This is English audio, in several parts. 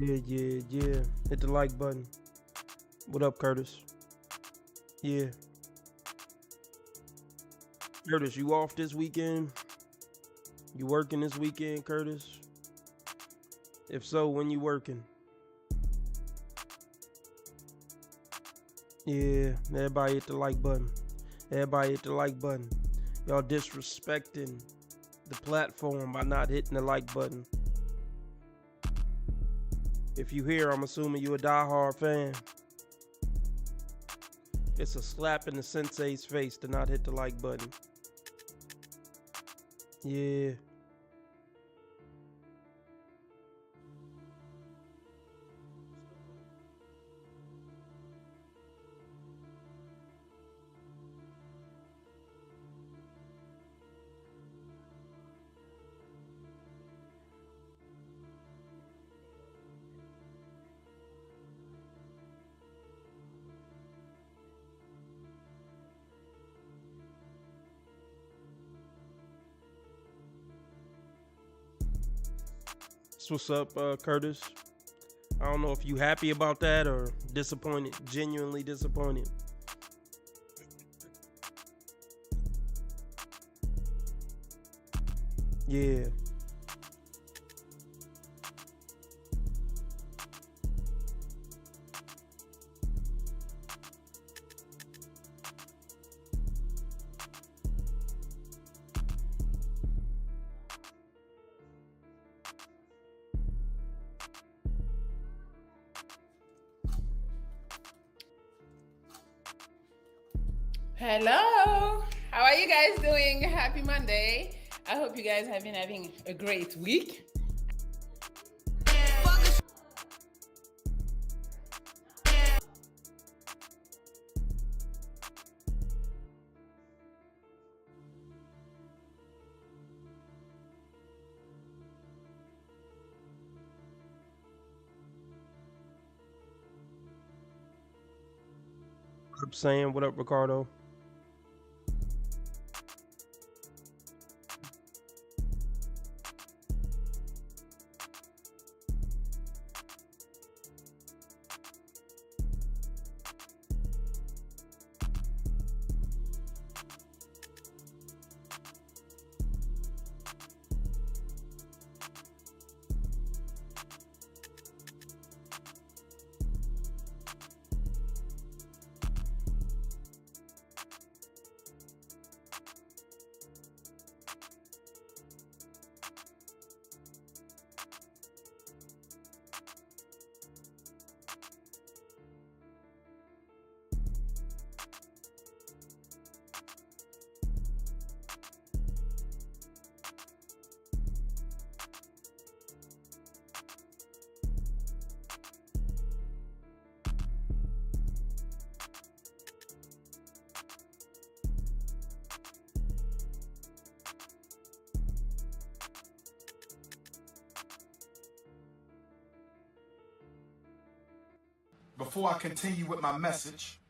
Yeah. Hit the like button. What up, Curtis? Yeah. Curtis, you off this weekend? You working this weekend, Curtis? If so, when you working? Yeah, everybody hit the like button. Everybody hit the like button. Y'all disrespecting the platform by not hitting the like button. If you here, I'm assuming you a diehard fan. It's a slap in the sensei's face to not hit the like button. Yeah. So what's up, Curtis? I don't know if you happy about that or disappointed, genuinely disappointed. Yeah. Hello, how are you guys doing? Happy Monday. I hope you guys have been having a great week. What up, Sam? What up, Ricardo? Before I continue with my message,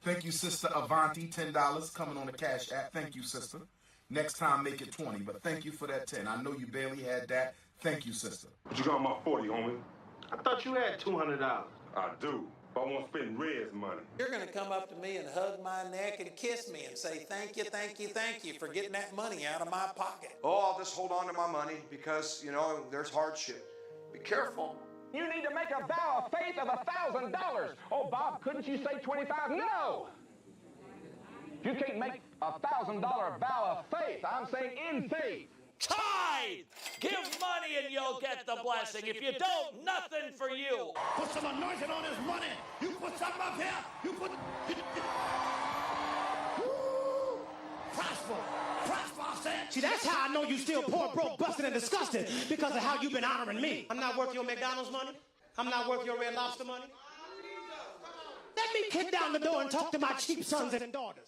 thank you, Sister Avanti, $10 coming on the Cash App. Thank you, sister. Next time, make it 20, but thank you for that 10. I know you barely had that. Thank you, sister. What you got on my 40, homie? I thought you had $200. I do, but I won't spend Red's money. You're going to come up to me and hug my neck and kiss me and say, thank you for getting that money out of my pocket. Oh, I'll just hold on to my money because, there's hardship. Be careful. You need to make a vow of faith of $1,000. Oh, Bob, couldn't you say 25? No! You can't make a $1,000 vow of faith. I'm saying in faith. Tithe! Give money and you'll get the blessing. If you don't, nothing for you. Put some anointing on this money. You put something up here. You put... Woo! Prosper. I said. See, that's how I know you still poor, broke, busted, and disgusted, because of how you've been honoring me. I'm not worth your McDonald's money. I'm not worth your Red Lobster money. Let me kick down the door and talk to my cheap sons and daughters.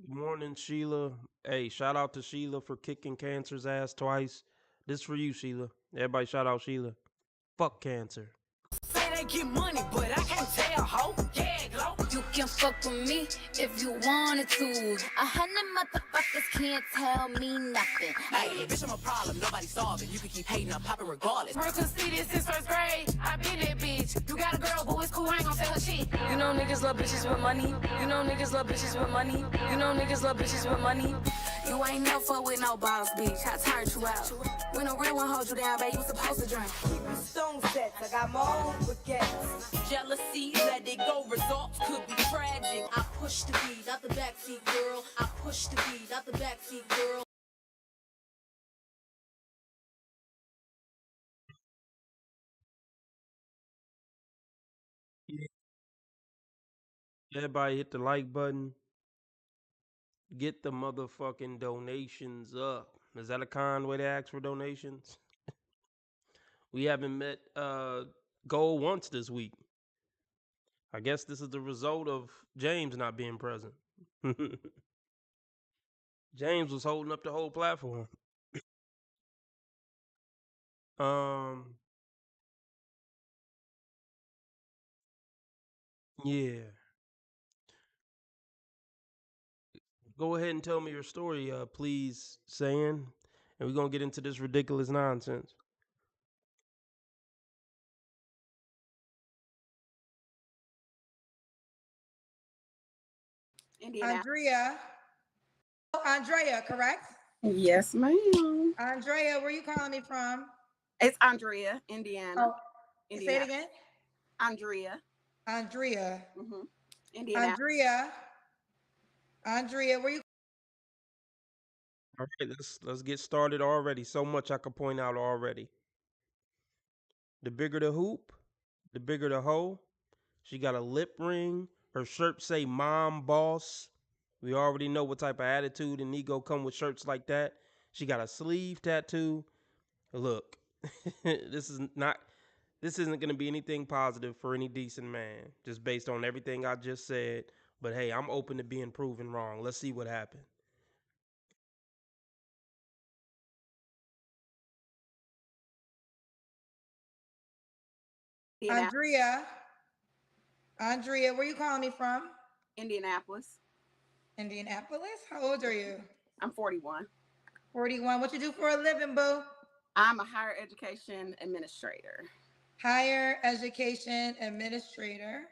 Good morning, Sheila. Hey, shout out to Sheila for kicking cancer's ass twice. This for you, Sheila. Everybody shout out Sheila. Fuck cancer. Say they get money, but I can't tell, ho. Yeah, glow. You can fuck with me if you wanted to. 100 motherfuckers can't tell me nothing. Hey, bitch, I'm a problem, nobody solve it. You can keep hating, I'm popping regardless. Work could see this since first grade. I been that bitch. You got a girl, but it's cool, I ain't gon' say her shit. You know niggas love bitches with money. You know niggas love bitches with money. You know niggas love bitches with money. You ain't never fuck with no boss, bitch. I turned you out. When a real one hold you down, babe, you supposed to drink. Stone sets, I got my own baguettes. Jealousy, let it go, results could be tragic. I push the beat out the backseat, girl. I push the beat out the backseat, girl. Yeah. Everybody hit the like button. Get the motherfucking donations up. Is that a kind way to ask for donations? We haven't met goal once this week. I guess this is the result of James not being present. James was holding up the whole platform. Um, yeah. Go ahead and tell me your story, please, Saying. And we're gonna get into this ridiculous nonsense. Andrea. Oh, Andrea, correct? Yes, ma'am. Andrea, where you calling me from? It's Andrea, Indiana. Oh, say it again. Andrea. Andrea. Mm-hmm. Indiana. Andrea, where you? All right, let's get started already. So much I could point out already. The bigger the hoop, the bigger the hoe. She got a lip ring. Her shirt say "Mom Boss." We already know what type of attitude and ego come with shirts like that. She got a sleeve tattoo. Look, this is not. This isn't going to be anything positive for any decent man, just based on everything I just said. But hey, I'm open to being proven wrong. Let's see what happens. Andrea. Andrea, where you calling me from? Indianapolis. Indianapolis? How old are you? I'm 41. 41. What you do for a living, boo? I'm a higher education administrator. Higher education administrator.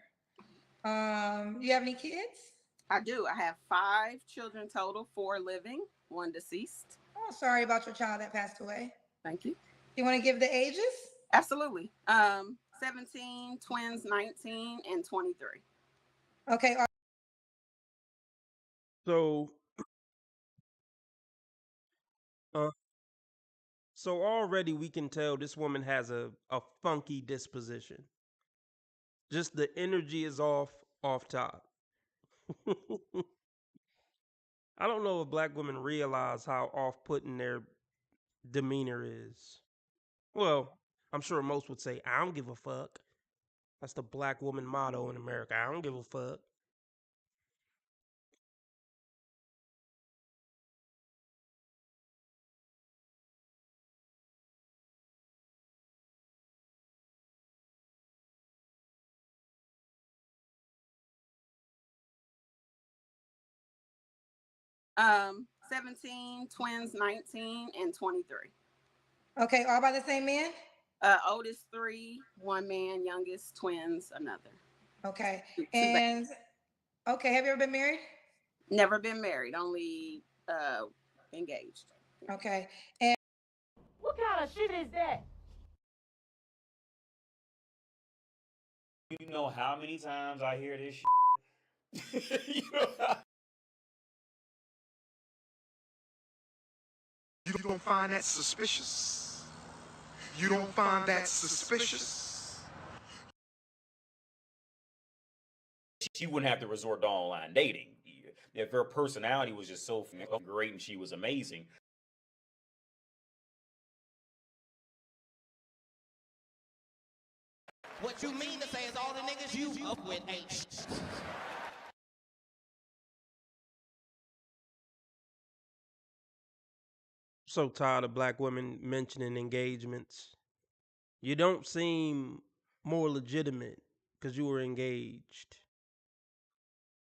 You have any kids? I do. I have 5 children total, 4 living, 1 deceased. Oh, sorry about your child that passed away. Thank you. You want to give the ages? Absolutely. 17, twins, 19, and 23. Okay. So, uh, so already we can tell this woman has a funky disposition. Just the energy is off top. I don't know if black women realize how off-putting their demeanor is. Well, I'm sure most would say, "I don't give a fuck." That's the black woman motto in America. I don't give a fuck. Um, 17, twins, 19, and 23. Okay, all by the same man? Oldest 3, 1 man, youngest twins, another. Okay. And okay, have you ever been married? Never been married, only engaged. Okay. And What kind of shit is that? You know how many times I hear this shit? You don't find that suspicious? You don't find that suspicious? She wouldn't have to resort to online dating. If her personality was just so great and she was amazing. What you mean to say is all the niggas you up with ain't. So tired of black women mentioning engagements. You don't seem more legitimate because you were engaged.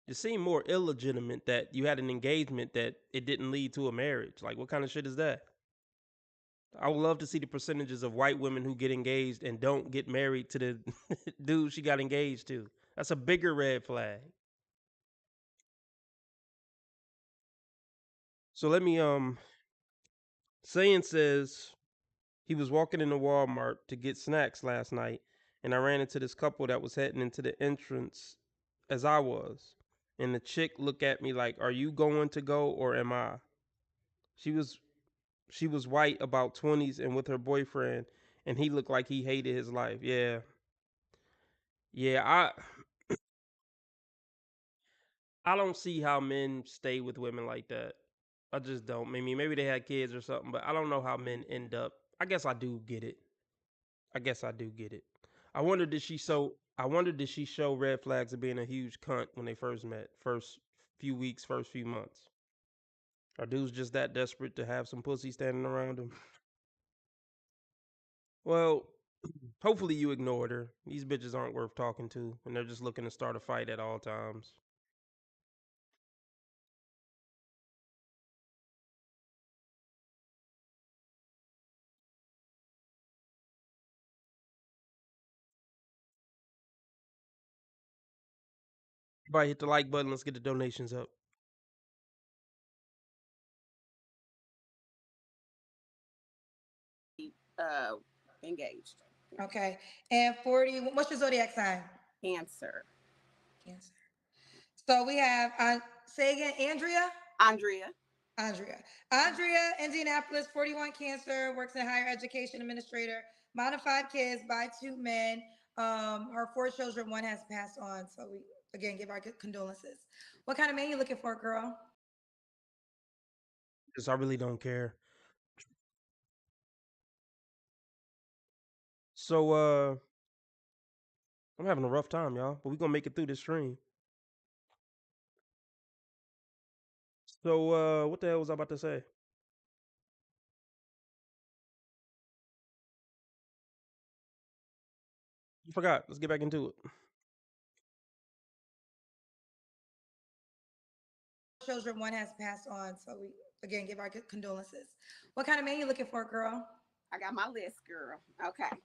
It seemed more illegitimate that you had an engagement that it didn't lead to a marriage. Like, what kind of shit is that? I would love to see the percentages of white women who get engaged and don't get married to the dude she got engaged to. That's a bigger red flag. So let me saying says he was walking into Walmart to get snacks last night, and I ran into this couple that was heading into the entrance as I was. And the chick looked at me like, "Are you going to go or am I?" She was she was white, about 20s, and with her boyfriend, and he looked like he hated his life. Yeah. Yeah, I don't see how men stay with women like that. I just don't. I mean, maybe they had kids or something, but I don't know how men end up. I guess I do get it. I guess I do get it. I wonder did she show red flags of being a huge cunt when they first met, first few weeks, first few months. Are dudes just that desperate to have some pussy standing around them? Well, hopefully you ignored her. These bitches aren't worth talking to, and they're just looking to start a fight at all times. Everybody hit the like button. Let's get the donations up. Engaged. Okay. And 40, what's your zodiac sign? Cancer. Cancer. So we have, say again, Andrea? Andrea. Andrea, Indianapolis, 41, Cancer, works in higher education administrator, mom of 5 kids by 2 men. Her 4 children, one has passed on. So we again give our condolences. What kind of man you looking for, girl? Because I really don't care. So I'm having a rough time, y'all, but we're gonna make it through this stream. So what the hell was I about to say? You forgot. Let's get back into it. Children, one has passed on. So we again give our condolences. What kind of man you looking for, girl? I got my list, girl. Okay.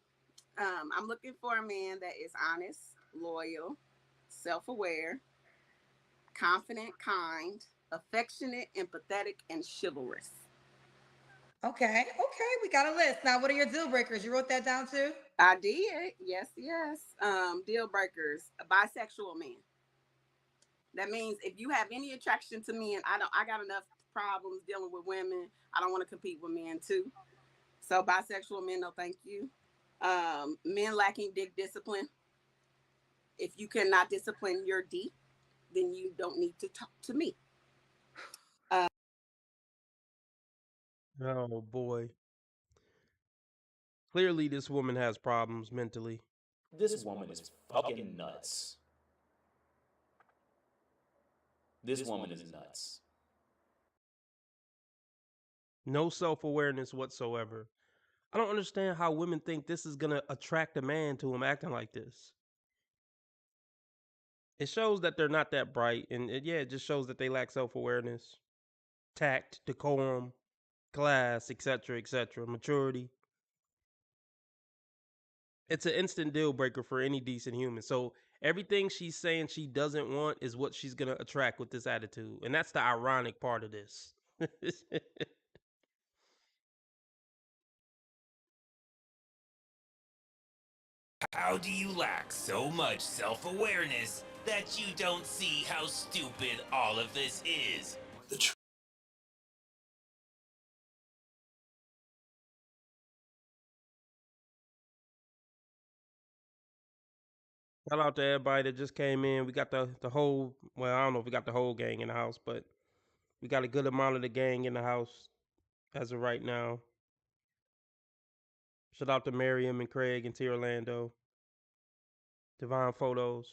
I'm looking for a man that is honest, loyal, self-aware, confident, kind, affectionate, empathetic, and chivalrous. Okay, we got a list. Now, what are your deal breakers? You wrote that down too? I did. Yes. Deal breakers. A bisexual man. That means if you have any attraction to men, I got enough problems dealing with women. I don't want to compete with men too. So bisexual men, no thank you. Men lacking dick discipline. If you cannot discipline your D, then you don't need to talk to me. Oh boy. Clearly this woman has problems mentally. This woman is fucking nuts. This woman is nuts. No self-awareness whatsoever. I don't understand how women think this is gonna attract a man to them acting like this. It shows that they're not that bright, and it just shows that they lack self-awareness, tact, decorum, class, etc., etc., maturity. It's an instant deal breaker for any decent human. So everything she's saying she doesn't want is what she's gonna attract with this attitude, and that's the ironic part of this. How do you lack so much self-awareness that you don't see how stupid all of this is? Shout out to everybody that just came in. We got the whole, well, I don't know if we got the whole gang in the house, but we got a good amount of the gang in the house as of right now. Shout out to Miriam and Craig and T. Orlando. Divine Photos.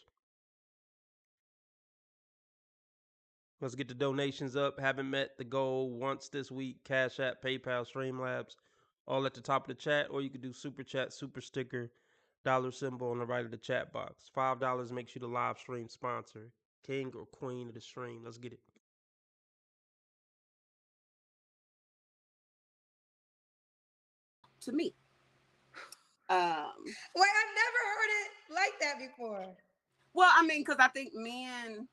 Let's get the donations up. Haven't met the goal once this week. Cash App, PayPal, Streamlabs, all at the top of the chat. Or you could do Super Chat, Super Sticker, dollar symbol on the right of the chat box. $5 makes you the live stream sponsor. king or queen of the stream. Let's get it. To me. Wait, I've never heard it like that before. Well, I mean, because I think men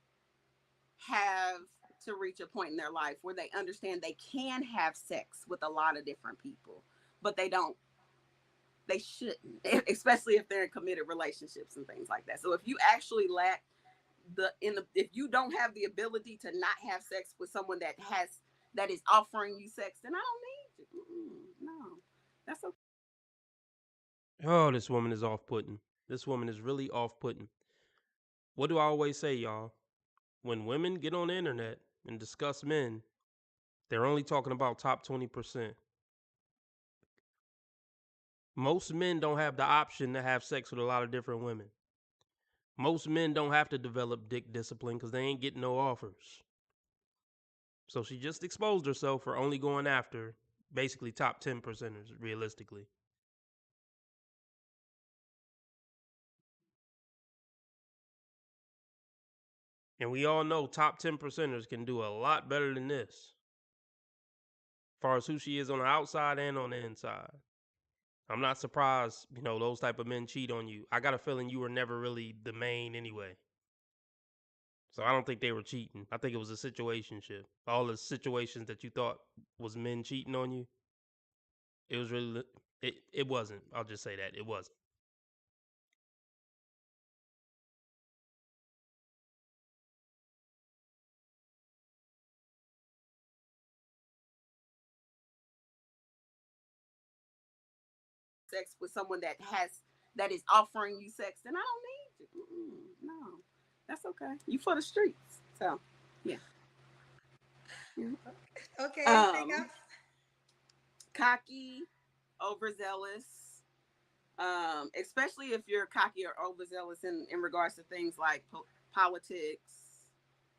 have to reach a point in their life where they understand they can have sex with a lot of different people, but they don't. They shouldn't, especially if they're in committed relationships and things like that. So if you actually lack if you don't have the ability to not have sex with someone that is offering you sex, then I don't need you. No, that's okay. Oh, this woman is off-putting. This woman is really off-putting. What do I always say, y'all? When women get on the internet and discuss men, they're only talking about top 20%. Most men don't have the option to have sex with a lot of different women. Most men don't have to develop dick discipline because they ain't getting no offers. So she just exposed herself for only going after basically top 10 percenters, realistically. And we all know top 10 percenters can do a lot better than this. As far as who she is on the outside and on the inside. I'm not surprised, those type of men cheat on you. I got a feeling you were never really the main anyway. So I don't think they were cheating. I think it was a situationship. All the situations that you thought was men cheating on you, it was really it wasn't. I'll just say that. It wasn't. Sex with someone that is offering you sex, then I don't need you. No, that's okay. You for the streets. So yeah. Okay, anything else? Cocky, overzealous, especially if you're cocky or overzealous in regards to things like politics,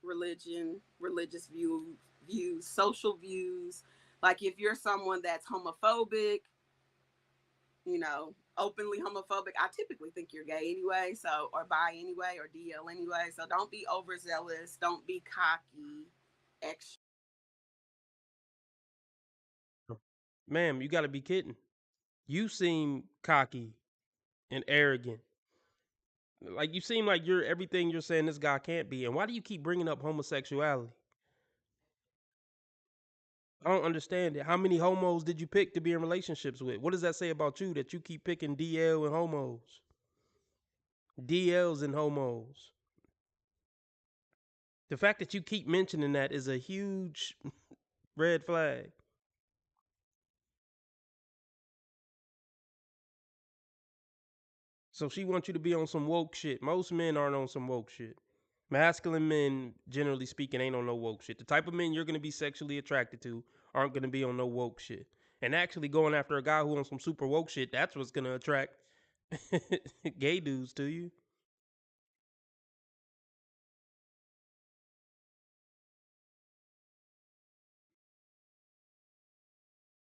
religion, religious views, social views. Like if you're someone that's homophobic, openly homophobic, I typically think you're gay anyway, so, or bi anyway, or DL anyway. So don't be overzealous. Don't be cocky, extra. Ma'am, you got to be kidding. You seem cocky and arrogant. Like you seem like you're everything you're saying this guy can't be. And why do you keep bringing up homosexuality? I don't understand it. How many homos did you pick to be in relationships with? What does that say about you that you keep picking DL and homos? DLs and homos. The fact that you keep mentioning that is a huge red flag. So she wants you to be on some woke shit. Most men aren't on some woke shit. Masculine men, generally speaking, ain't on no woke shit. The type of men you're going to be sexually attracted to aren't going to be on no woke shit. And actually going after a guy who on some super woke shit, that's what's going to attract gay dudes to you.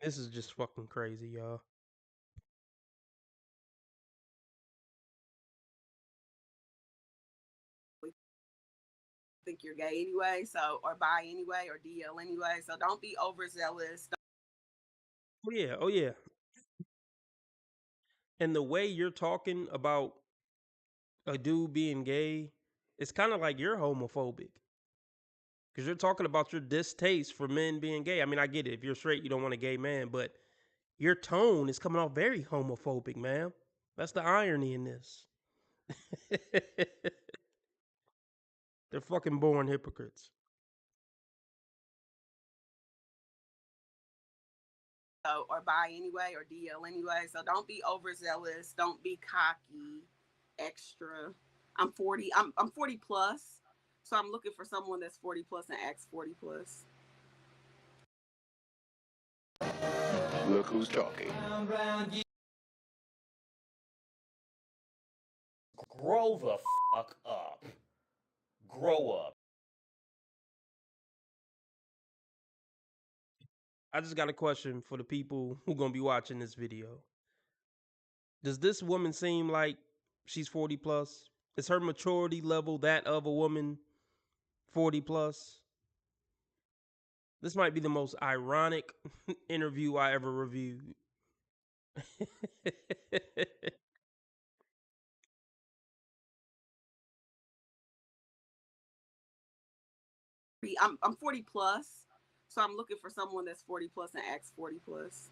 This is just fucking crazy, y'all. Think you're gay anyway, so, or bi anyway, or DL anyway. So don't be overzealous. Oh yeah, oh yeah. And the way you're talking about a dude being gay, it's kind of like you're homophobic. Because you're talking about your distaste for men being gay. I mean, I get it. If you're straight, you don't want a gay man, but your tone is coming off very homophobic, ma'am. That's the irony in this. They're fucking born hypocrites. So, or bi anyway, or DL anyway. So don't be overzealous. Don't be cocky, extra. I'm 40. I'm 40 plus. So I'm looking for someone that's 40 plus and acts 40 plus. Look who's talking. Grow the fuck up. Grow up. I just got a question for the people who gonna be watching this video. Does this woman seem like she's 40 plus? Is her maturity level that of a woman 40 plus. This might be the most ironic interview I ever reviewed. I'm 40 plus, so I'm looking for someone that's 40 plus and acts 40 plus.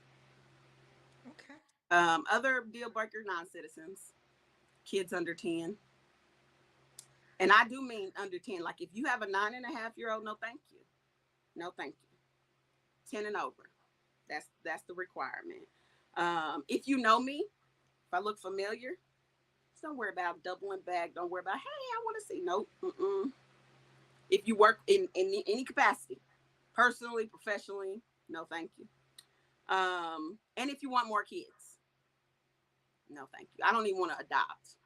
Okay. Other deal breaker non-citizens, kids under 10. And I do mean under 10. Like if you have a 9.5-year-old, no thank you. No thank you. 10 and over. That's the requirement. If you know me, if I look familiar, don't worry about doubling back. Don't worry about, hey, I want to see. Nope. Mm-mm. If you work in any capacity, personally, professionally, no thank you. And if you want more kids, no thank you. I don't even want to adopt.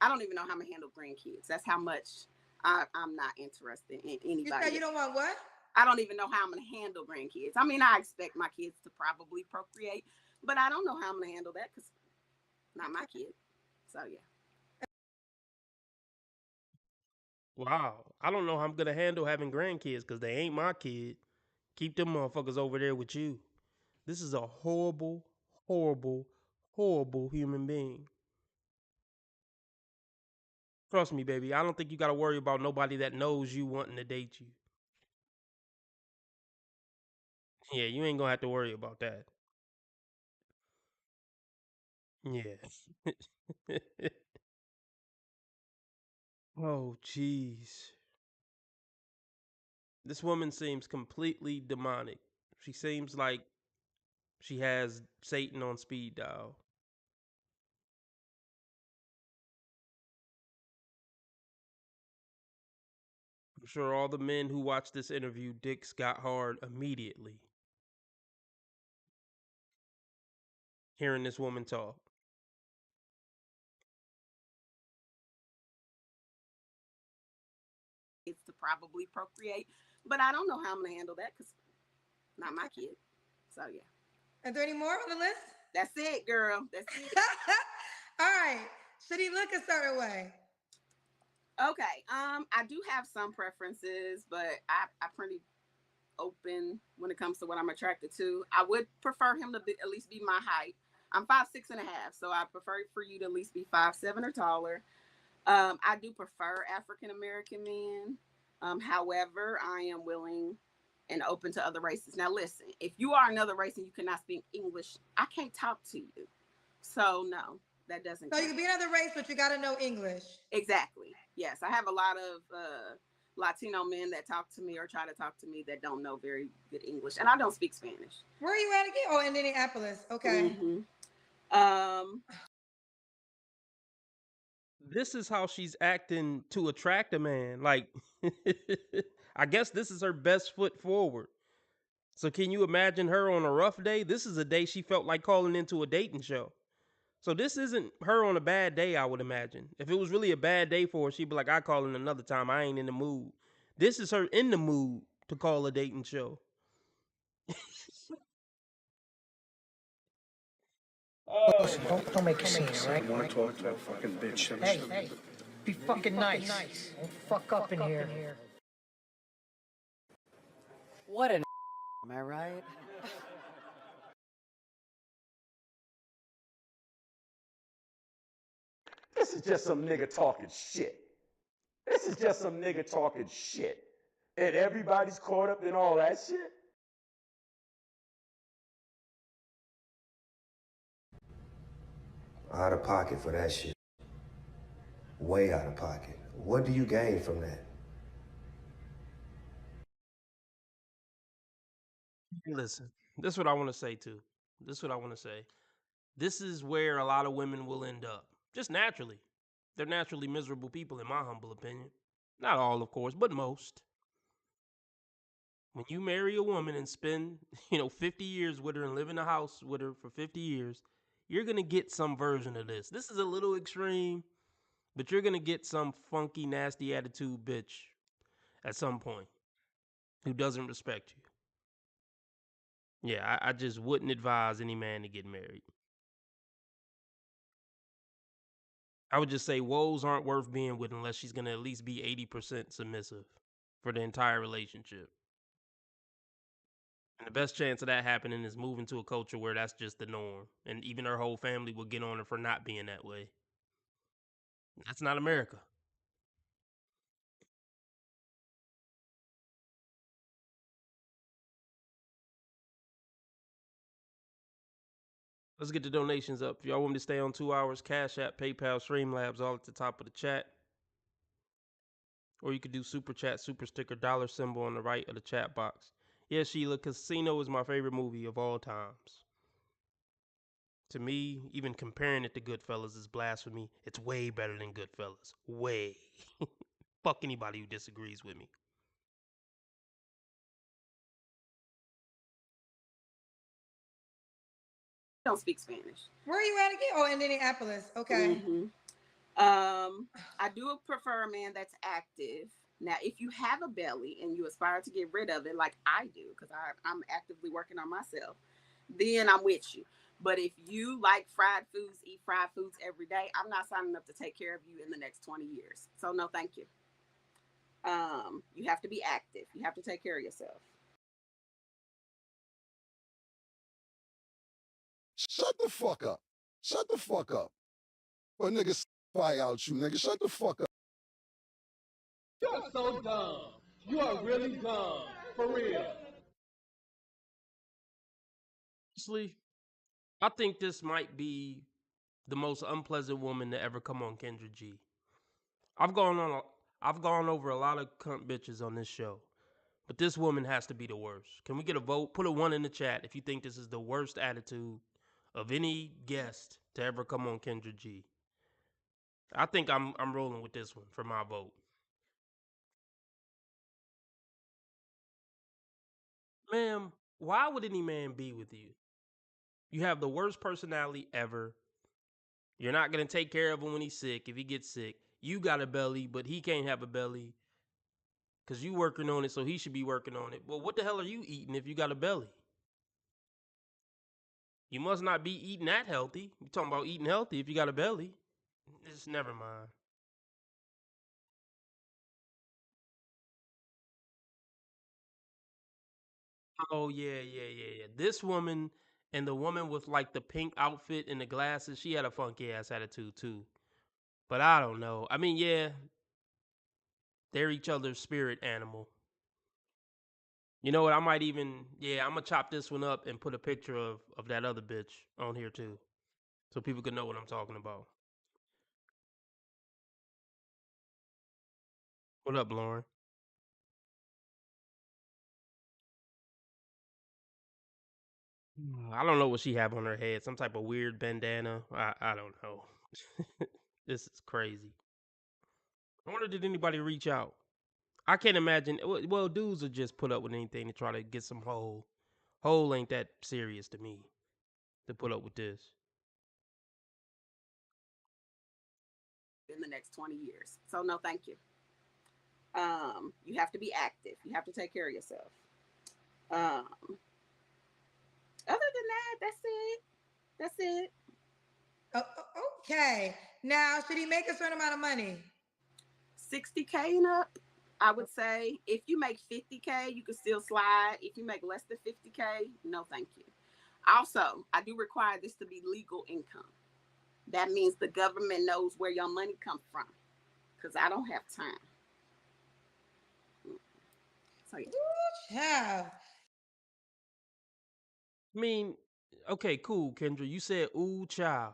I don't even know how I'm gonna handle grandkids. That's how much I'm not interested in anybody. You said you don't want what? I don't even know how I'm gonna handle grandkids. I mean, I expect my kids to probably procreate, but I don't know how I'm gonna handle that because not my kid. So yeah. Wow. I don't know how I'm gonna handle having grandkids because they ain't my kid. Keep them motherfuckers over there with you. This is a horrible, horrible, horrible human being. Trust me, baby. I don't think you gotta worry about nobody that knows you wanting to date you. Yeah, you ain't gonna have to worry about that. Yeah. Oh, jeez. This woman seems completely demonic. She seems like she has Satan on speed dial. I'm sure all the men who watched this interview, dicks got hard immediately hearing this woman talk. It's to probably procreate, but I don't know how I'm gonna handle that because not my kid. So yeah. Are there any more on the list? That's it, girl. That's it. All right. Should he look a certain way? Okay. I do have some preferences, but I pretty open when it comes to what I'm attracted to. I would prefer him to at least be my height. I'm 5'6.5", so I prefer for you to at least be 5'7" or taller. I do prefer African American men. However, I am willing and open to other races. Now, listen, if you are another race and you cannot speak English, I can't talk to you. So, no, that doesn't So count. you can be another race, but you got to know English. Exactly. Yes, I have a lot of Latino men that talk to me or try to talk to me that don't know very good English, and I don't speak Spanish. Where are you at again? Oh, in Indianapolis. Okay. Mm-hmm. This is how she's acting to attract a man. Like, I guess this is her best foot forward. So can you imagine her on a rough day? This is a day she felt like calling into a dating show. So this isn't her on a bad day, I would imagine. If it was really a bad day for her, she'd be like, I call in another time. I ain't in the mood. This is her in the mood to call a dating show. Don't make a scene, right? I want to talk to that fucking bitch. Hey, be fucking nice. Don't fuck up in here. What an am I right? This is just some nigga talking shit. This is just some nigga talking shit. And everybody's caught up in all that shit. Out of pocket for that shit. Way out of pocket. What do you gain from that? Listen, this is what I want to say too. This is what I want to say. This is where a lot of women will end up. Just naturally. They're naturally miserable people, in my humble opinion. Not all, of course, but most. When you marry a woman and spend, 50 years with her and live in a house with her for 50 years, you're going to get some version of this. This is a little extreme, but you're going to get some funky, nasty attitude bitch at some point who doesn't respect you. Yeah, I just wouldn't advise any man to get married. I would just say woes aren't worth being with unless she's going to at least be 80% submissive. for the entire relationship. And the best chance of that happening is moving to a culture where that's just the norm. And even her whole family will get on her for not being that way. That's not America. Let's get the donations up. If y'all want me to stay on 2 hours, Cash App, PayPal, Streamlabs, all at the top of the chat. Or you could do super chat, super sticker, dollar symbol on the right of the chat box. Yeah, Sheila, Casino is my favorite movie of all times. To me, even comparing it to Goodfellas is blasphemy. It's way better than Goodfellas. Way. Fuck anybody who disagrees with me. Don't speak Spanish. Where are you at again? Oh, Indianapolis. Okay. Mm-hmm. I do prefer a man that's active. Now, if you have a belly and you aspire to get rid of it, like I do, because I'm actively working on myself, then I'm with you. But if you like fried foods, eat fried foods every day, I'm not signing up to take care of you in the next 20 years. So no, thank you. You have to be active. You have to take care of yourself. Shut the fuck up. Shut the fuck up. Or niggas spy out you, nigga. Shut the fuck up. You're so dumb. You are really dumb. For real. Honestly, I think this might be the most unpleasant woman to ever come on Kendra G. I've gone over a lot of cunt bitches on this show, but this woman has to be the worst. Can we get a vote? Put a 1 in the chat if you think this is the worst attitude of any guest to ever come on Kendra G. I think I'm rolling with this one for my vote. Ma'am, why would any man be with you? You have the worst personality ever. You're not going to take care of him when he's sick, if he gets sick. You got a belly, but he can't have a belly because you working on it, so he should be working on it. Well, what the hell are you eating if you got a belly? You must not be eating that healthy. You talking about eating healthy if you got a belly. Just never mind. Oh, yeah. This woman and the woman with like the pink outfit and the glasses, she had a funky ass attitude too. But I don't know. I mean, yeah, they're each other's spirit animal. You know what? I'm gonna chop this one up and put a picture of that other bitch on here too, so people can know what I'm talking about. What up, Lauren? I don't know what she have on her head. Some type of weird bandana. I don't know. This is crazy. I wonder, did anybody reach out? I can't imagine. Well, dudes will just put up with anything to try to get some hole. Hole ain't that serious to me to put up with this. In the next 20 years. So no, thank you. You have to be active. You have to take care of yourself. Other than that, that's it. That's it. Okay. Now, should he make a certain amount of money? 60K and up, I would say. If you make 50K, you can still slide. If you make less than 50K, no, thank you. Also, I do require this to be legal income. That means the government knows where your money comes from, because I don't have time. So, yeah. Ooh, child. I mean, okay, cool, Kendra. You said, ooh, child.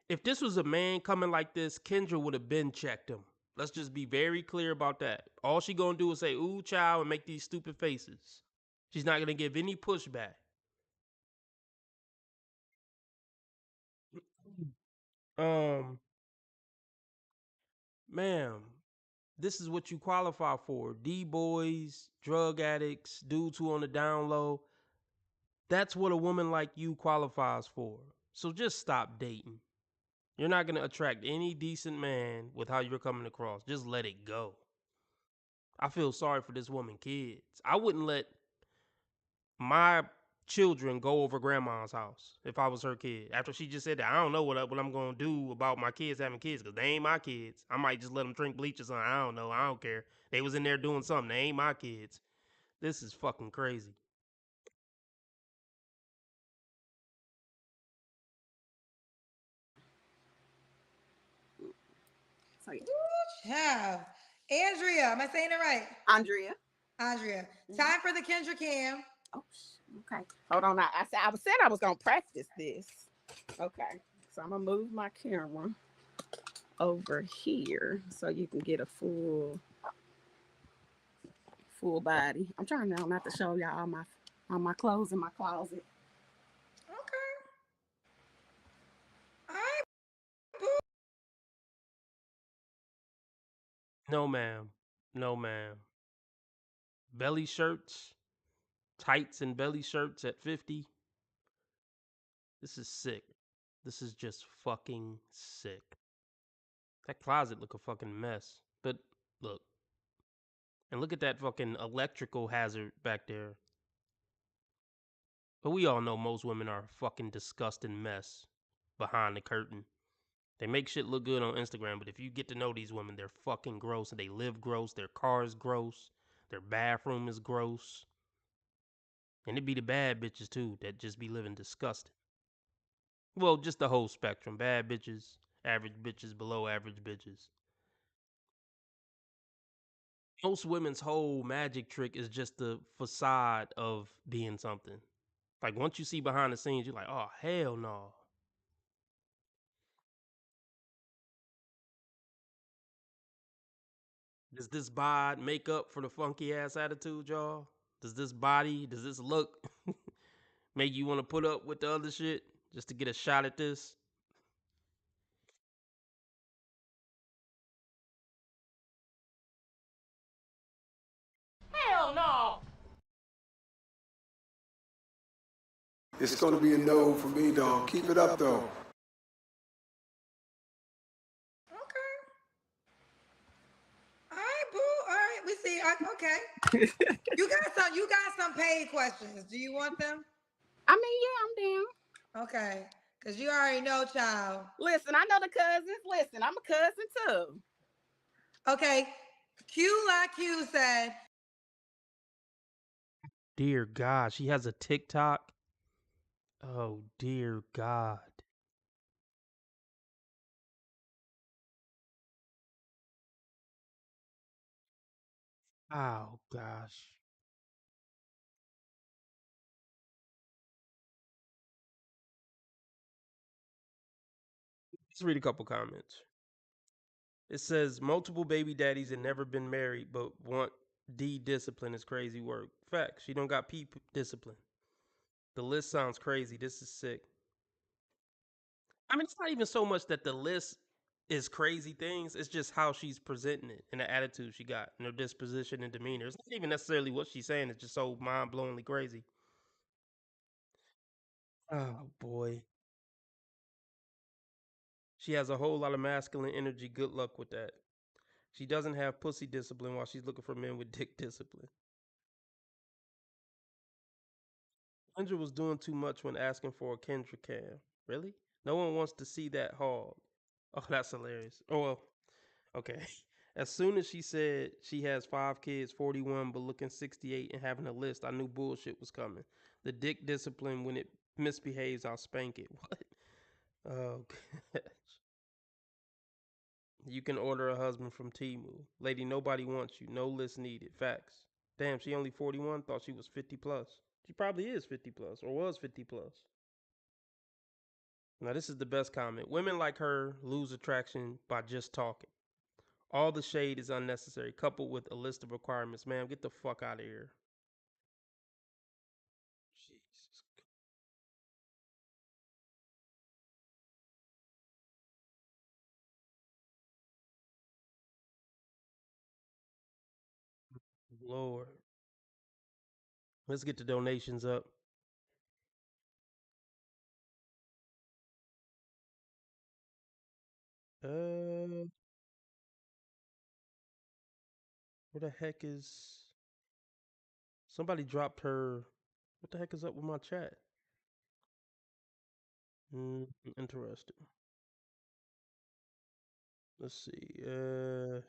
If this was a man coming like this, Kendra would have been checked him. Let's just be very clear about that. All she gonna do is say, ooh, child, and make these stupid faces. She's not gonna give any pushback. Ma'am, this is what you qualify for. D-boys, drug addicts, dudes who on the down low. That's what a woman like you qualifies for. So just stop dating. You're not going to attract any decent man with how you're coming across. Just let it go. I feel sorry for this woman kids. I wouldn't let my children go over grandma's house if I was her kid. After she just said that, I don't know what I'm gonna do about my kids having kids because they ain't my kids. I might just let them drink bleach or something. I don't know. I don't care. They was in there doing something. They ain't my kids. This is fucking crazy. So, yeah. Child. Andrea, am I saying it right? Andrea. Andrea. Time for the Kendra Cam. Oh, okay. Hold on. I said I was gonna practice this. Okay. So I'm gonna move my camera over here so you can get a full body. I'm trying now not to show y'all all my clothes in my closet. Okay. All right. No, ma'am. No, ma'am. Belly shirts, tights and belly shirts at 50. This is sick. This is just fucking sick. That closet look a fucking mess. But look. And look at that fucking electrical hazard back there. But we all know most women are a fucking disgusting mess behind the curtain. They make shit look good on Instagram, but if you get to know these women, they're fucking gross and they live gross. Their car is gross. Their bathroom is gross. And it be the bad bitches too that just be living disgusting. Well, just the whole spectrum. Bad bitches, average bitches, below average bitches. Most women's whole magic trick is just the facade of being something. Like once you see behind the scenes, you're like, oh hell no. Does this bod make up for the funky ass attitude, y'all? Does this body, does this look make you want to put up with the other shit just to get a shot at this? Hell no! It's gonna be a no for me, dog. Keep it up, though. Okay. All right, boo. All right, we see. Okay. You got some paid questions. Do you want them? I mean, yeah, I'm down. Okay. Cause you already know, child. Listen, I know the cousins. Listen, I'm a cousin too. Okay. Q La Q said, Dear God, she has a TikTok. Oh dear God. Oh gosh. Let's read a couple comments. It says multiple baby daddies and never been married, but want D discipline is crazy work. Facts. She don't got P discipline. The list sounds crazy. This is sick. I mean, it's not even so much that the list is crazy things. It's just how she's presenting it and the attitude she got and her disposition and demeanor. It's not even necessarily what she's saying. It's just so mind blowingly crazy. Oh boy. She has a whole lot of masculine energy. Good luck with that. She doesn't have pussy discipline while she's looking for men with dick discipline. Kendra was doing too much when asking for a Kendra cam. Really? No one wants to see that hog. Oh, that's hilarious. Oh, well, okay. As soon as she said she has 5 kids, 41, but looking 68 and having a list, I knew bullshit was coming. The dick discipline, when it misbehaves, I'll spank it. What? Oh, gosh. You can order a husband from Timu. Lady, nobody wants you. No list needed. Facts. Damn, she only 41. Thought she was 50 plus. She probably is 50 plus or was 50 plus. Now, this is the best comment. Women like her lose attraction by just talking. All the shade is unnecessary, coupled with a list of requirements. Ma'am, get the fuck out of here. Jesus Lord. Let's get the donations up. Where the heck is. Somebody dropped her. What the heck is up with my chat? Interesting. Let's see. I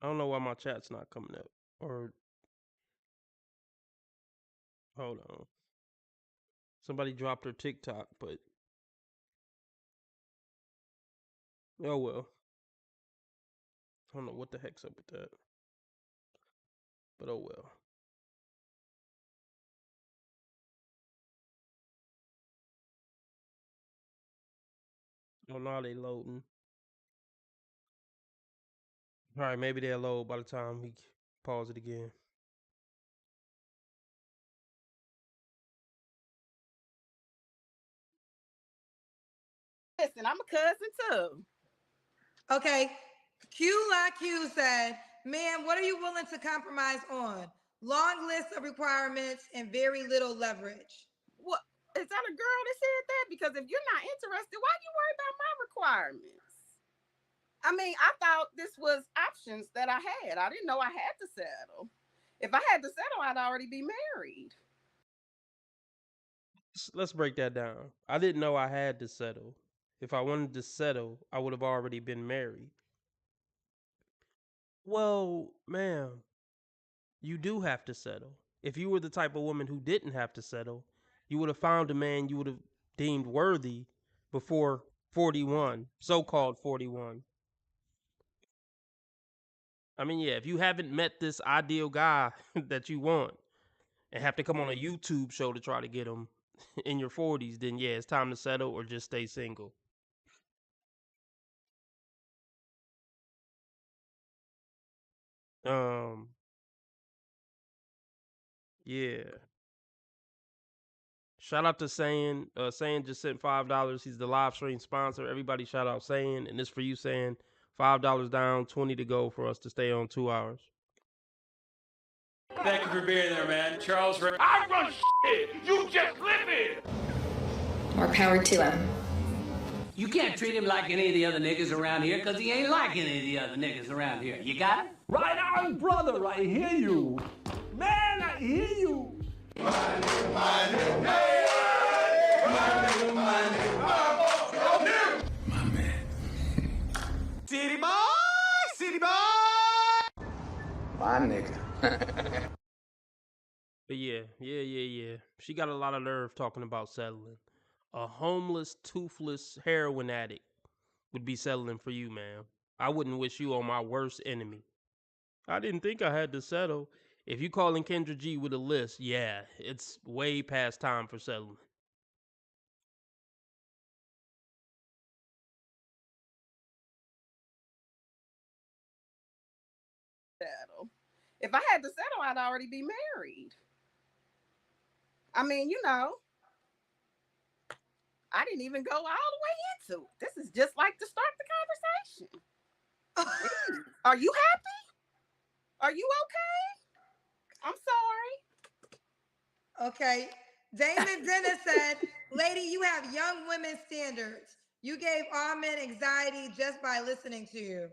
don't know why my chat's not coming up. Or hold on. Somebody dropped their TikTok, but oh well. I don't know what the heck's up with that. But oh well. Oh, now they loading. All right, maybe they'll load by the time we pause it again. Listen, I'm a cousin too. Okay. Q said, "Man, what are you willing to compromise on? Long list of requirements and very little leverage." What is that a girl that said that? Because if you're not interested, why you worry about my requirements? I mean, I thought this was options that I had. I didn't know I had to settle. If I had to settle, I'd already be married. Let's break that down. I didn't know I had to settle. If I wanted to settle, I would have already been married. Well, ma'am, you do have to settle. If you were the type of woman who didn't have to settle, you would have found a man you would have deemed worthy before 41, so-called 41. I mean, yeah, if you haven't met this ideal guy that you want and have to come on a YouTube show to try to get him in your 40s, then yeah, it's time to settle or just stay single. Yeah. Shout out to Sayin. Sayin just sent $5. He's the live stream sponsor. Everybody shout out Sayin. And this for you, Sayin. $5 down, 20 to go for us to stay on 2 hours. Thank you for being there, man. Charles Ray. I run shit. You just live it. More power to him. You can't treat him like any of the other niggas around here because he ain't like any of the other niggas around here. You got it? Right on, brother. I hear you. Man, I hear you. City boy, city boy. My nigga. But yeah. She got a lot of nerve talking about settling. A homeless, toothless heroin addict would be settling for you, man. I wouldn't wish you on my worst enemy. I didn't think I had to settle. If you calling Kendra G with a list, yeah, it's way past time for settling. Settle. If I had to settle, I'd already be married. I mean, I didn't even go all the way into it. This is just like to start the conversation. Are you happy? Are you okay? I'm sorry. Okay. Damon Dennis said, "Lady, you have young women standards. You gave all men anxiety just by listening to you."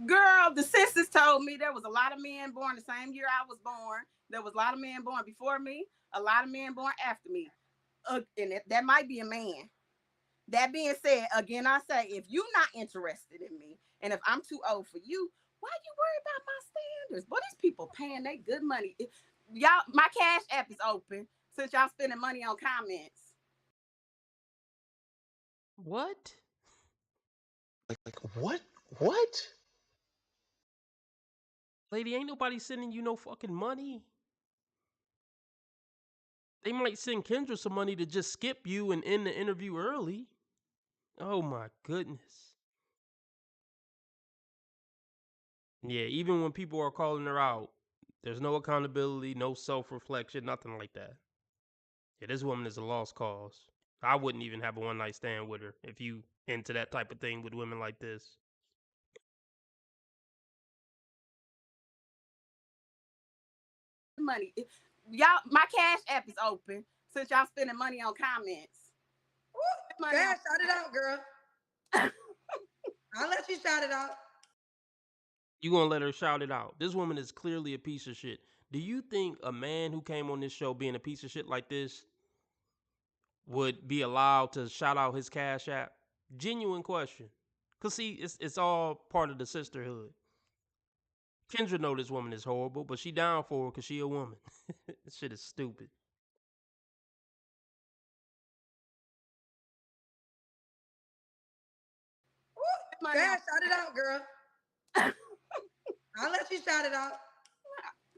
Girl, the census told me there was a lot of men born the same year I was born. There was a lot of men born before me, a lot of men born after me. And that might be a man. That being said, again, I say, if you're not interested in me, and if I'm too old for you, why you worry about my standards? Boy, these people paying they good money. Y'all, my Cash App is open since y'all spending money on comments. What? Like what? What? Lady, ain't nobody sending you no fucking money. They might send Kendra some money to just skip you and end the interview early. Oh my goodness. Yeah, even when people are calling her out, there's no accountability, no self-reflection, nothing like that. Yeah, this woman is a lost cause. I wouldn't even have a one-night stand with her if you into that type of thing with women like this. Money. Y'all, my Cash App is open since y'all spending money on comments. Money shout it out, girl. I'll let you shout it out. You gonna let her shout it out? This woman is clearly a piece of shit. Do you think a man who came on this show being a piece of shit like this would be allowed to shout out his cash app? Genuine question. Cause see, it's all part of the sisterhood. Kendra know this woman is horrible, but she down for her because she a woman. This shit is stupid. Go ahead, shout it out, girl. I'll let you shout it out.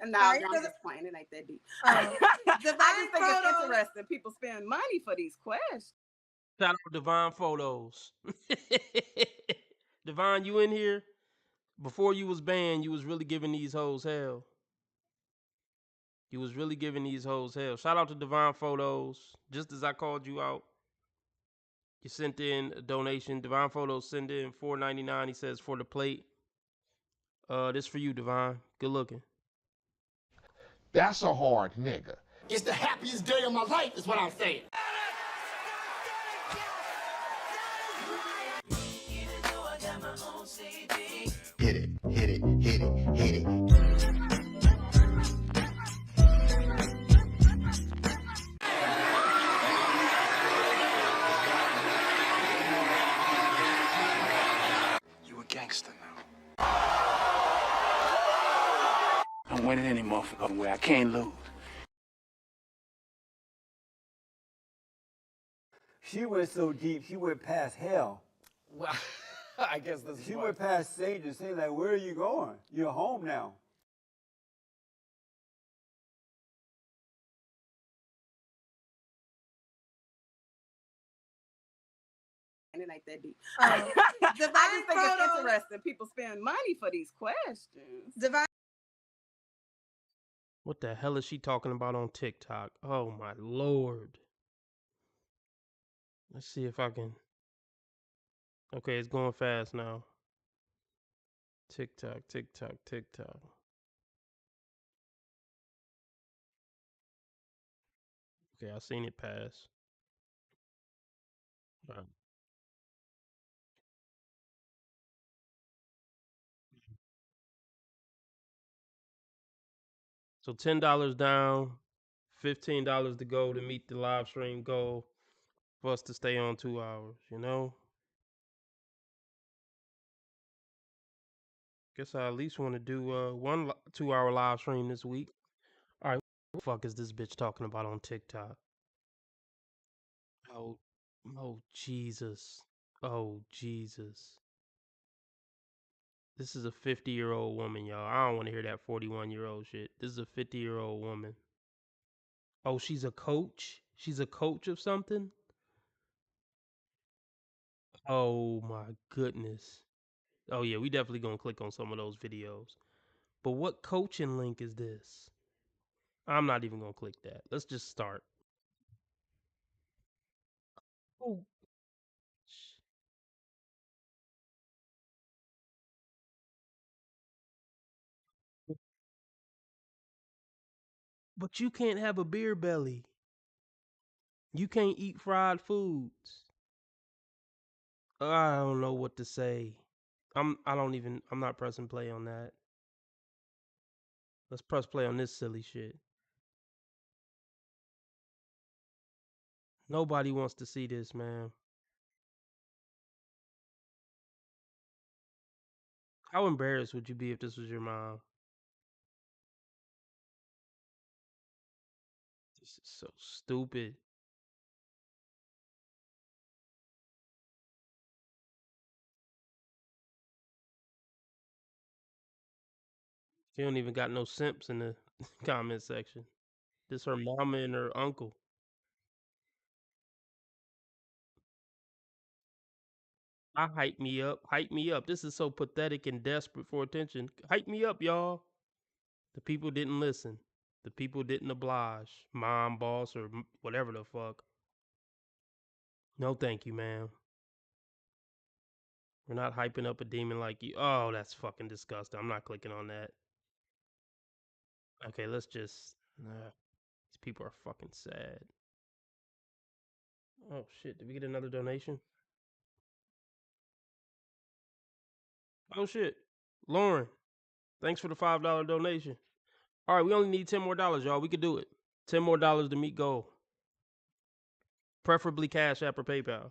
No, All right, I'm so just playing. It ain't that deep. I I just think it's interesting. People spend money for these questions. Shout out Divine Photos. Divine, you in here? Before you was banned, you was really giving these hoes hell. You was really giving these hoes hell. Shout out to Divine Photos. Just as I called you out, you sent in a donation. Divine Photos sent in $4.99. He says for the plate. This for you, Divine. Good looking. That's a hard nigga. It's the happiest day of my life, is what I'm saying. Hit it, hit it, hit it, hit it. You a gangster now. I'm winning any motherfucking way. I can't lose. She went so deep, she went past hell. Well, I guess this is She what- went past Satan. Saying like, where are you going? You're home now. And it ain't that deep. Divine I just think it's Photos. interesting. People spend money for these questions. Divine. What the hell is she talking about on TikTok? Oh my lord. Let's see if I can. Okay, it's going fast now. TikTok, TikTok, TikTok. Okay, I seen it pass. All right. So $10 down, $15 to go to meet the live stream goal for us to stay on 2 hours, you know? Guess I at least want to do 2 hour live stream this week. All right, what the fuck is this bitch talking about on TikTok? Oh, oh Jesus. Oh Jesus. This is a 50-year-old woman, y'all. I don't want to hear that 41-year-old shit. This is a 50-year-old woman. Oh, she's a coach? She's a coach of something? Oh my goodness. Oh yeah, we definitely gonna click on some of those videos. But what coaching link is this? I'm not even gonna click that. Let's just start. Oh. But you can't have a beer belly. You can't eat fried foods. I don't know what to say. I'm not pressing play on that. Let's press play on this silly shit. Nobody wants to see this, man. How embarrassed would you be if this was your mom? This is so stupid. She don't even got no simps in the comment section. This her mama and her uncle. I hype me up. Hype me up. This is so pathetic and desperate for attention. Hype me up, y'all. The people didn't listen. The people didn't oblige. Mom, boss, or whatever the fuck. No, thank you, ma'am. We're not hyping up a demon like you. Oh, that's fucking disgusting. I'm not clicking on that. Okay, let's just. These people are fucking sad. Oh shit! Did we get another donation? Oh shit, Lauren. Thanks for the $5 donation. All right, we only need $10 more, y'all. We could do it. $10 more to meet goal. Preferably Cash App or PayPal.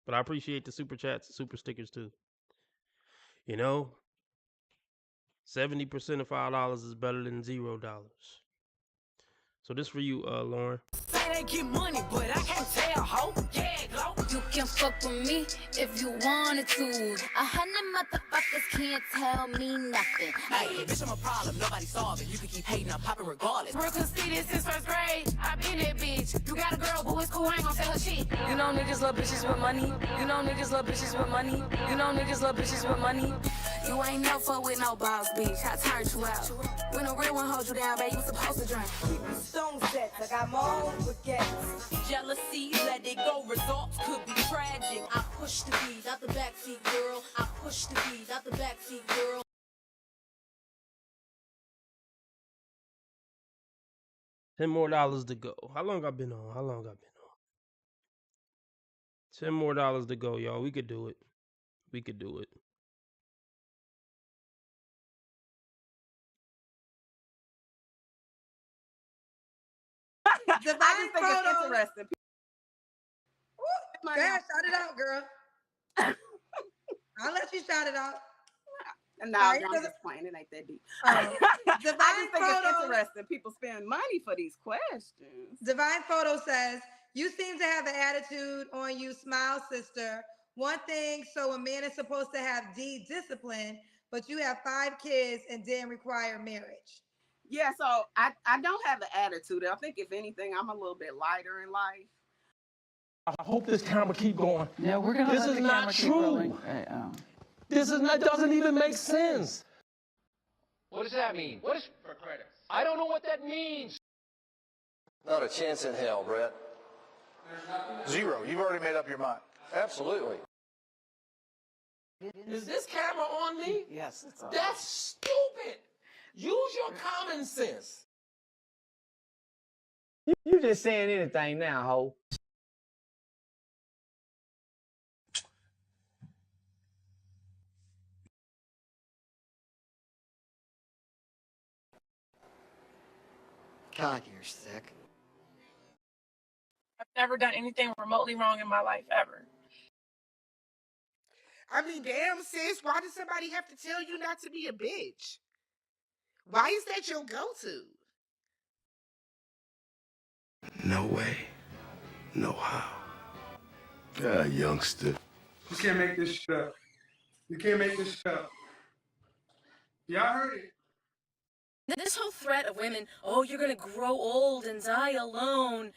But I appreciate the super chats and super stickers too. You know, 70% of $5 is better than $0. So this for you, Lauren. They get money, but I can't tell, ho. Yeah, glow. You can fuck with me if you wanted to. 100 motherfuckers can't tell me nothing. Hey, bitch, I'm a problem. Nobody solve it. You can keep hating, I'm popping regardless. Real can see this since first grade. I been that bitch. You got a girl, but it's cool. I ain't gon' say her shit. You know niggas love bitches with money. You know niggas love bitches with money. You know niggas love bitches with money. You ain't no fuck with no boss, bitch. I turned you out. When a real one holds you down, babe, you supposed to drink. Stone sets, I got my own baguettes. Jealousy, let it go. Results could be tragic. I push the beat out the backseat, girl. I push the beat out the backseat, girl. $10 more to go. How long I been on? $10 more to go, y'all. We could do it. I just think it's interesting. Yeah, shout it out, girl. I'll let you shout it out. No, I'm just playing. It ain't that deep. I just think it's interesting. People spend money for these questions. Divine Photo says, you seem to have an attitude on you, smile, sister. One thing, so a man is supposed to have discipline, but you have 5 kids and didn't require marriage. Yeah, so I don't have an attitude. I think if anything, I'm a little bit lighter in life. I hope this camera keep going. Yeah, we're gonna. This let is the not camera keep true. rolling. This is not. Doesn't even make sense. What does that mean? What is for credits? I don't know what that means. Not a chance in hell, Brett. Zero. You've already made up your mind. Absolutely. Is this camera on me? Yes, it's on. That's stupid. Use your common sense. You just saying anything now, ho. God, you're sick. I've never done anything remotely wrong in my life ever. I mean, damn, sis, why does somebody have to tell you not to be a bitch? Why is that your go-to? No way. No how. Ah, youngster. You can't make this shit up. You can't make this shit up. Y'all heard it. This whole threat of women, oh, you're gonna grow old and die alone.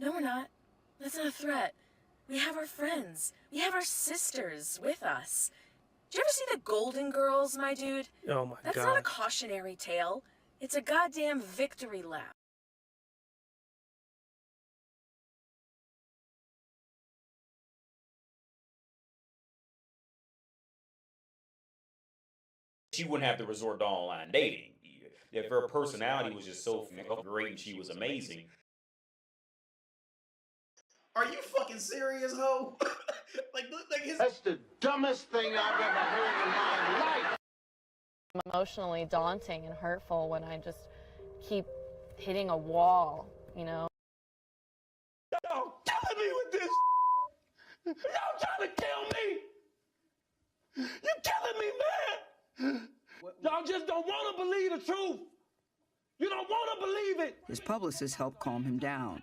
No, we're not. That's not a threat. We have our friends. We have our sisters with us. Did you ever see the Golden Girls, my dude? Oh my That's God. not a cautionary tale. It's a goddamn victory lap. She wouldn't have to resort to online dating. If her personality was just so great and she was amazing. Are you fucking serious, ho? That's the dumbest thing I've ever heard in my life. Emotionally daunting and hurtful when I just keep hitting a wall, you know? Y'all killing me with this. Y'all trying to kill me. You killing me, man. Y'all just don't want to believe the truth. You don't want to believe it. His publicist helped calm him down.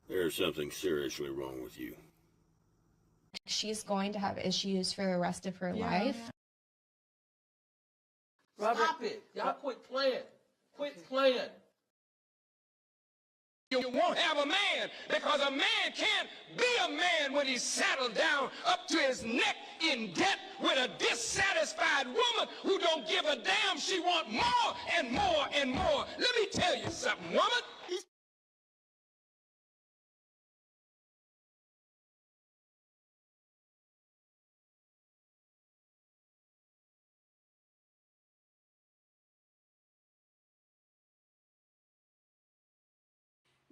There's something seriously wrong with you. She's going to have issues for the rest of her life. Robert, stop it. Y'all quit playing. Quit playing. You won't have a man because a man can't be a man when he's saddled down up to his neck in debt with a dissatisfied woman who don't give a damn. She want more and more and more. Let me tell you something, woman.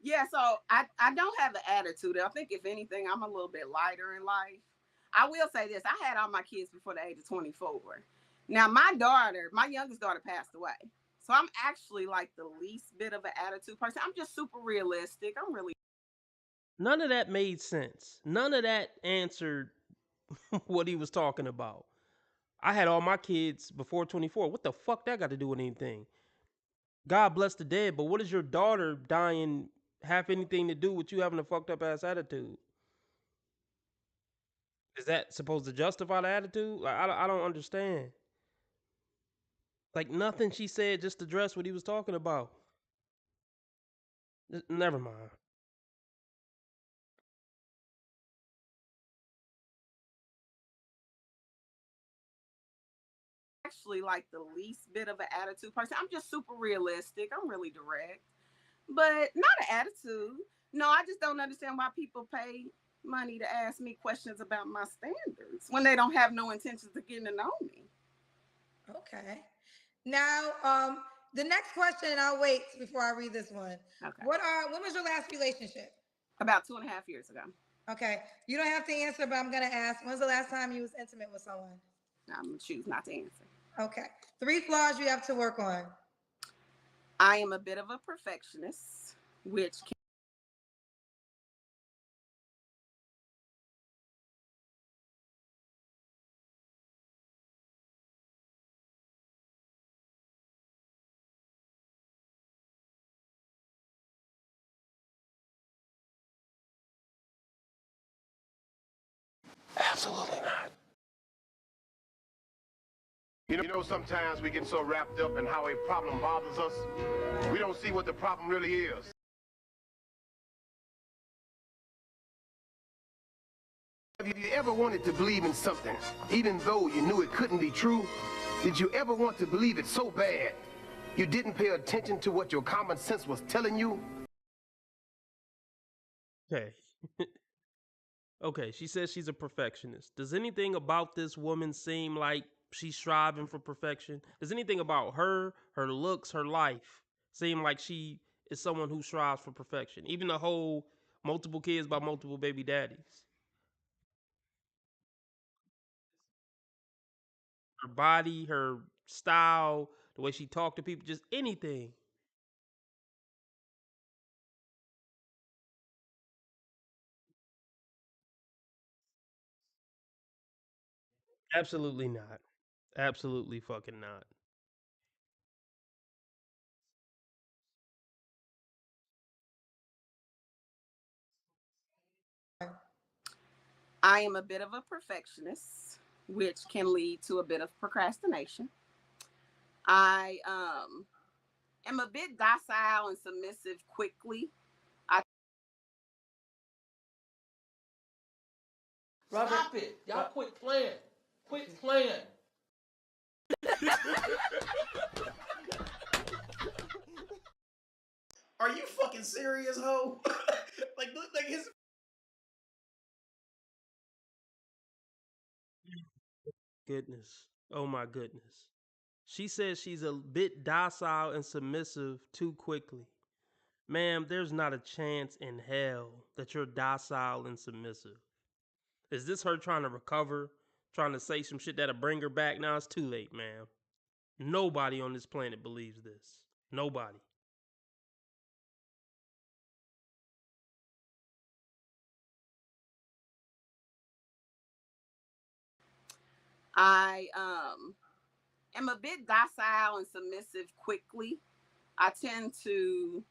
Yeah, so I don't have an attitude. I think if anything, I'm a little bit lighter in life. I will say this. I had all my kids before the age of 24. Now, my youngest daughter passed away. So I'm actually like the least bit of an attitude person. I'm just super realistic. I'm really. None of that made sense. None of that answered what he was talking about. I had all my kids before 24. What the fuck that got to do with anything? God bless the dead, but what does your daughter dying have anything to do with you having a fucked up ass attitude? Is that supposed to justify the attitude? Like, I don't understand. Like, nothing she said just addressed what he was talking about. Never mind. Actually like the least bit of an attitude person. I'm just super realistic. I'm really direct, but not an attitude. No, I just don't understand why people pay money to ask me questions about my standards when they don't have no intentions of getting to know me. Okay. Now, the next question, and I'll wait before I read this one. Okay. When was your last relationship? About 2.5 years ago. Okay. You don't have to answer, but I'm gonna ask. When's the last time you was intimate with someone? I'm gonna choose not to answer. Okay. 3 flaws you have to work on. I am a bit of a perfectionist, which can. Absolutely not. You know, sometimes we get so wrapped up in how a problem bothers us, we don't see what the problem really is. Have you ever wanted to believe in something, even though you knew it couldn't be true? Did you ever want to believe it so bad, you didn't pay attention to what your common sense was telling you? Okay. Okay, she says she's a perfectionist. Does anything about this woman seem like she's striving for perfection? Does anything about her looks, her life seem like she is someone who strives for perfection? Even the whole multiple kids by multiple baby daddies. Her body, her style, the way she talked to people, just anything. Absolutely not. Absolutely fucking not. I am a bit of a perfectionist, which can lead to a bit of procrastination. I am a bit docile and submissive quickly. Stop it. Y'all quit playing. Quit playing. Are you fucking serious, ho? like his. Goodness. Oh my goodness. She says she's a bit docile and submissive too quickly. Ma'am, there's not a chance in hell that you're docile and submissive. Is this her trying to recover? Trying to say some shit that'll bring her back? Now it's too late, ma'am. Nobody on this planet believes this. Nobody. I am a bit docile and submissive quickly. I tend to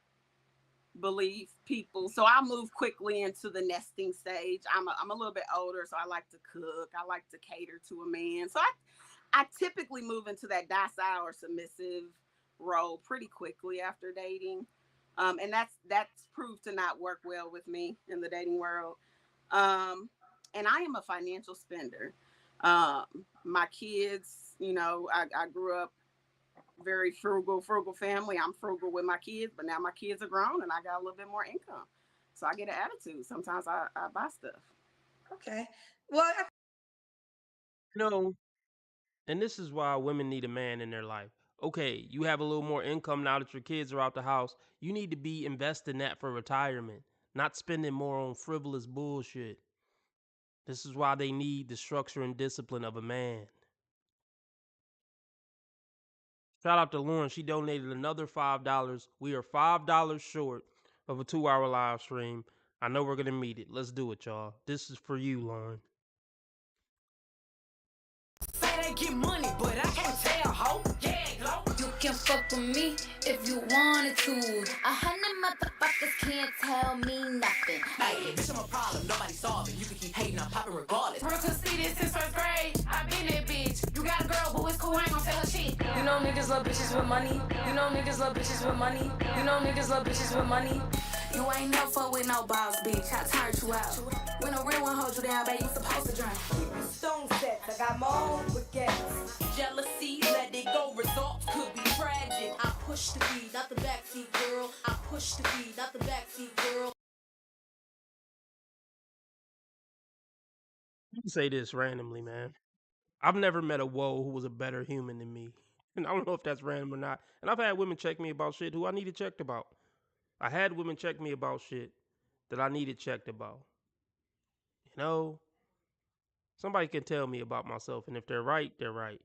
believe people, so I move quickly into the nesting stage. I'm a little bit older, so I like to cook. I like to cater to a man. So I typically move into that docile or submissive role pretty quickly after dating. And that's proved to not work well with me in the dating world. And I am a financial spender. Um, my kids, I grew up very frugal family. I'm frugal with my kids, but now my kids are grown and I got a little bit more income. So I get an attitude. Sometimes I buy stuff. Okay. Well, No. And this is why women need a man in their life. Okay, you have a little more income now that your kids are out the house. You need to be investing that for retirement, not spending more on frivolous bullshit. This is why they need the structure and discipline of a man. Shout out to Lauren. She donated another $5. We are $5 short of a 2-hour live stream. I know we're going to meet it. Let's do it, y'all. This is for you, Lauren. Say they get money, but I can't tell, ho. Yeah, go. You can fuck with me if you wanted to. 100 motherfuckers can't tell me nothing. Hey, bitch, I'm a problem. Nobody solving. You can keep hating, I'm popping regardless. Real could see this since first grade. I been that bitch. You got a girl, but it's cool. I ain't gon' tell her shit. You know niggas love bitches with money. You know niggas love bitches with money. You know niggas love bitches with money. You ain't no fuck with no boss, bitch. I turned you out. When a real one holds you down, baby, you supposed to drink. Stone sets, I got my own baguettes. Jealousy, let it go. Results could be tragic. I push the beat, not the backseat girl. I push the beat, not the backseat girl. Let me say this randomly, man. I've never met a woe who was a better human than me. And I don't know if that's random or not. And I've had women check me about shit who I needed checked about. I had women check me about shit that I needed checked about. You know, somebody can tell me about myself, and if they're right, they're right.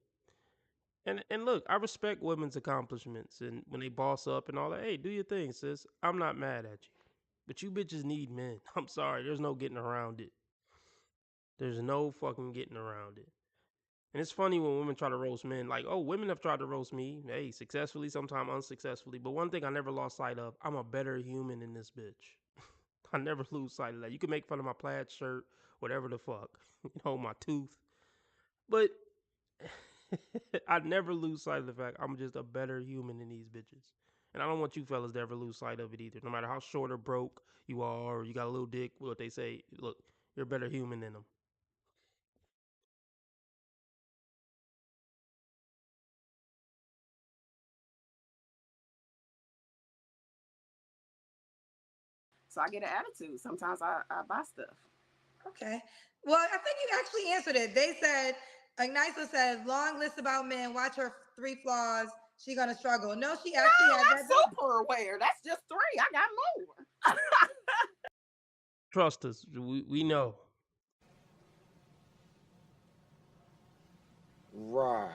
And look, I respect women's accomplishments and when they boss up and all that. Hey, do your thing, sis. I'm not mad at you. But you bitches need men. I'm sorry, there's no getting around it. There's no fucking getting around it. And it's funny when women try to roast men, like, oh, women have tried to roast me, hey, successfully, sometimes unsuccessfully. But one thing I never lost sight of, I'm a better human than this bitch. I never lose sight of that. You can make fun of my plaid shirt, whatever the fuck, my tooth. But I never lose sight of the fact I'm just a better human than these bitches. And I don't want you fellas to ever lose sight of it either. No matter how short or broke you are, or you got a little dick, what they say, look, you're a better human than them. So I get an attitude. Sometimes I buy stuff. Okay. Well, I think you actually answered it. They said, Ignicia says, long list about men. Watch her 3 flaws. She gonna struggle. No, she actually No, has I'm that. super aware. That's just 3. I got more. Trust us. We know. Right.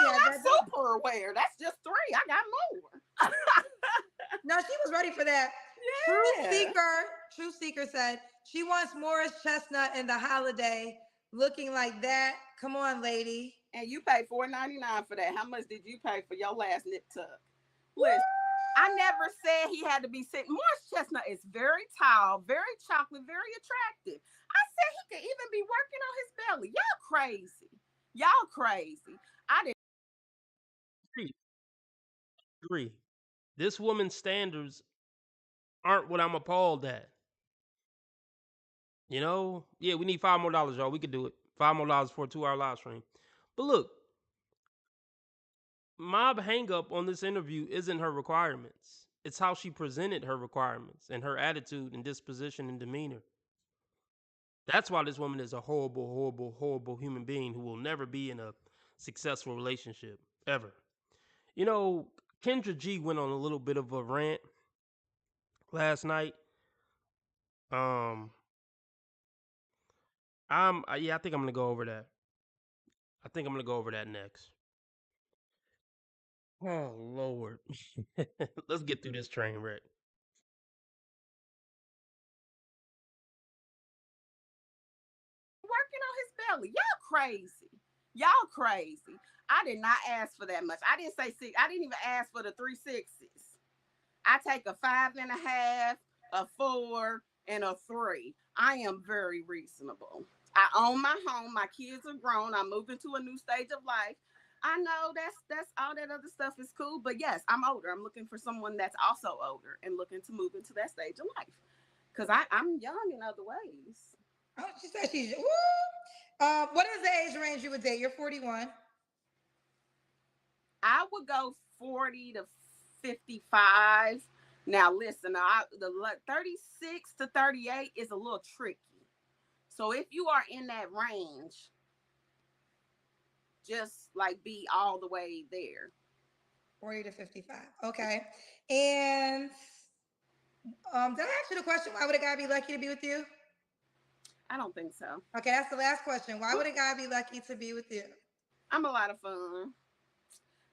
No, I'm super aware. That's just 3. I got more. No, she was ready for that. Yeah. True Seeker said she wants Morris Chestnut in the holiday looking like that. Come on, lady. And you paid $4.99 for that. How much did you pay for your last nip tuck? Listen, I never said he had to be sick. Morris Chestnut is very tall, very chocolate, very attractive. I said he could even be working on his belly. Y'all crazy. Y'all crazy. I didn't Agree. This woman's standards aren't what I'm appalled at. Yeah, we need $5 more, y'all. We could do it. $5 more for a 2-hour live stream. But look, my hang up on this interview isn't her requirements. It's how she presented her requirements and her attitude and disposition and demeanor. That's why this woman is a horrible, horrible, horrible human being who will never be in a successful relationship ever. Kendra G went on a little bit of a rant last night. I think I'm gonna go over that. I think I'm gonna go over that next. Oh Lord, let's get through this train wreck. working on his belly. Y'all crazy. Y'all crazy. I did not ask for that much. I didn't say 6. I didn't even ask for the 3 6s. I take a 5.5, a 4, and a 3. I am very reasonable. I own my home. My kids are grown. I'm moving to a new stage of life. I know that's all that other stuff is cool, but yes, I'm older. I'm looking for someone that's also older and looking to move into that stage of life because I'm young in other ways. Oh, she said she's. What is the age range you would date? You're 41. I would go 40 to 55. Now, listen, the 36 to 38 is a little tricky. So if you are in that range, just like be all the way there. 40 to 55. Okay. And Did I ask you the question? Why would a guy be lucky to be with you? I don't think so. Okay, that's the last question. Why would a guy be lucky to be with you? I'm a lot of fun.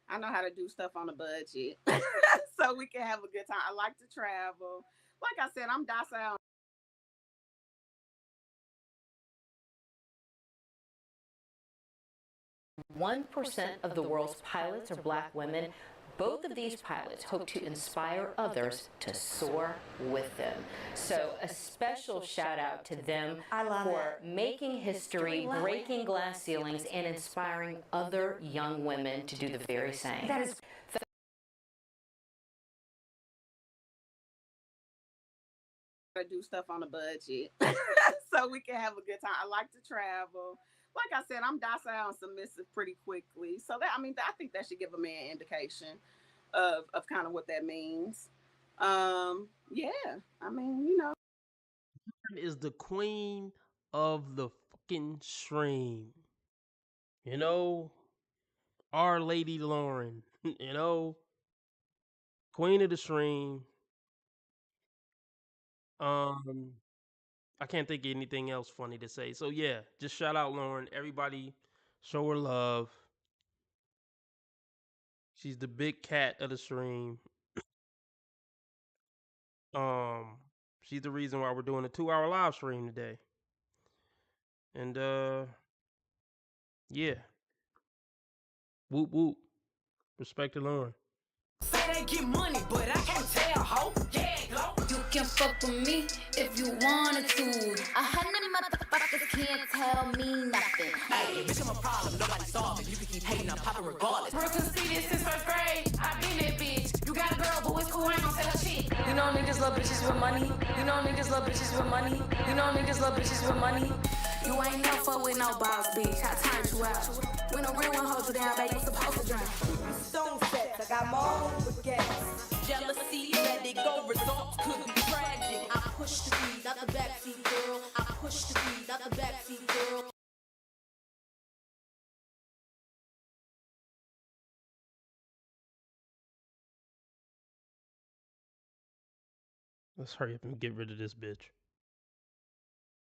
I know how to do stuff on a budget, so we can have a good time. I like to travel. Like I said, I'm docile. 1% of the world's pilots are black women. Both of these pilots hope to inspire others to soar with them. So a special shout out to them for making history, breaking glass ceilings, and inspiring other young women to do the very same. That is to do stuff on a budget, so we can have a good time. I like to travel. Like I said, I'm docile and submissive pretty quickly. So that, I mean, I think that should give a man an indication of kind of what that means. Yeah, I mean, you know, Is the queen of the fucking stream. You know, Our Lady Lauren. You know, queen of the stream. I can't think of anything else funny to say. So yeah, just shout out Lauren. Everybody, show her love. She's the big cat of the stream. She's the reason why we're doing a 2-hour live stream today. And yeah. Whoop whoop. Respect to Lauren. Say they get money, but I can't tell, ho. Yeah, go. You can fuck with me if you wanted to. 100 motherfuckers can't tell me nothing. Hey, bitch, I'm a problem, nobody solving. You can keep hating, I'm popping regardless. Bro, can see this since first grade. I been that bitch. You got a girl, but it's cool, I ain't gon' tell her shit. You know niggas love bitches with money. You know niggas love bitches with money. You know niggas love bitches with money. You ain't never fuck with no boss, bitch. I turned you out. When a real one holds you down, baby, you supposed to drown. Stone sets, I got more with gas. Jealousy, let it go, results could be tragic. I push the beat, not the backseat girl. I push the beat, not the backseat girl. Let's hurry up and get rid of this bitch.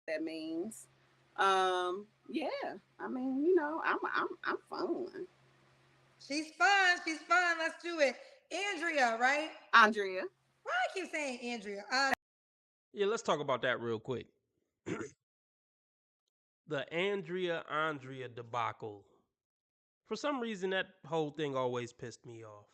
that means. Yeah, I mean, you know, I'm fun. She's fun. She's fun. Let's do it. Andrea, right? Andrea. Why I keep saying Andrea? Yeah, let's talk about that real quick. The Andrea debacle. For some reason, that whole thing always pissed me off.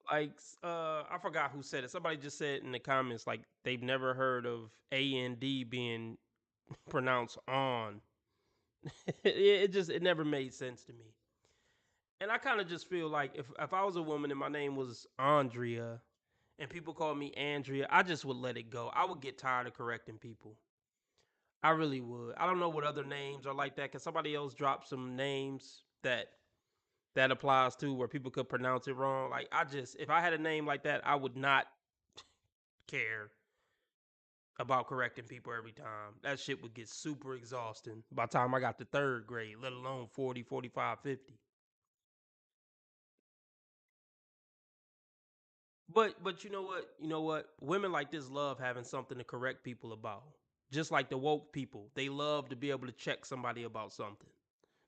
Like, I forgot who said it. Somebody just said in the comments, like, they've never heard of A-N-D being pronounced on. It never made sense to me. And I kind of just feel like if I was a woman and my name was Andrea and people called me Andrea, I just would let it go. I would get tired of correcting people. I really would. I don't know what other names are like that. Can somebody else drop some names that applies to where people could pronounce it wrong? Like, if I had a name like that, I would not care about correcting people every time. That shit would get super exhausting by the time I got to 3rd grade, let alone 40, 45, 50. But you know what? You know what? Women like this love having something to correct people about. Just like the woke people. They love to be able to check somebody about something.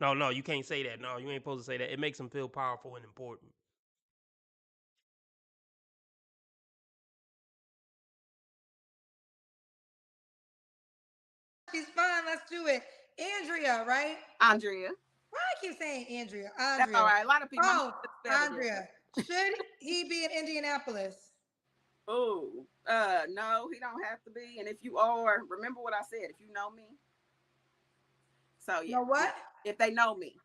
No, you can't say that. No, you ain't supposed to say that. It makes them feel powerful and important. She's fun. Let's do it. Andrea, right? Andrea. Why I keep saying Andrea? That's all right. A lot of people. Oh, Andrea. Should he be in Indianapolis? Oh, no, he don't have to be. And if you are, remember what I said. If you know me. So yeah. Know what? If they know me,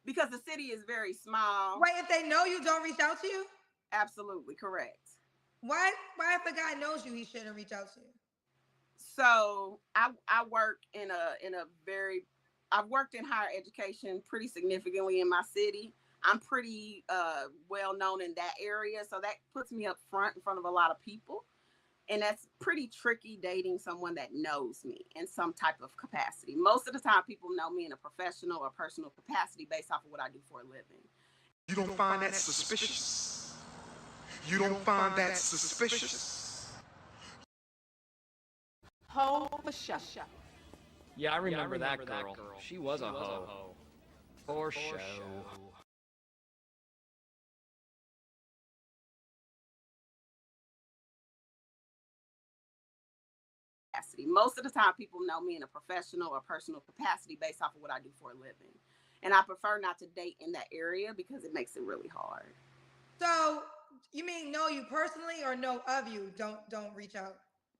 because the city is very small. Wait, if they know you, don't reach out to you? Absolutely correct. Why if a guy knows you, he shouldn't reach out to you? So I work I've worked in higher education pretty significantly in my city. I'm pretty well known in that area, so that puts me up front in front of a lot of people, and that's pretty tricky dating someone that knows me in some type of capacity. Most of the time, people know me in a professional or personal capacity based off of what I do for a living. You don't find that suspicious? You don't find that suspicious? a show. Yeah, I remember that girl. She was a hoe. For show. Most of the time, people know me in a professional or personal capacity based off of what I do for a living. And I prefer not to date in that area because it makes it really hard. So you mean know you personally or know of you? Don't reach out.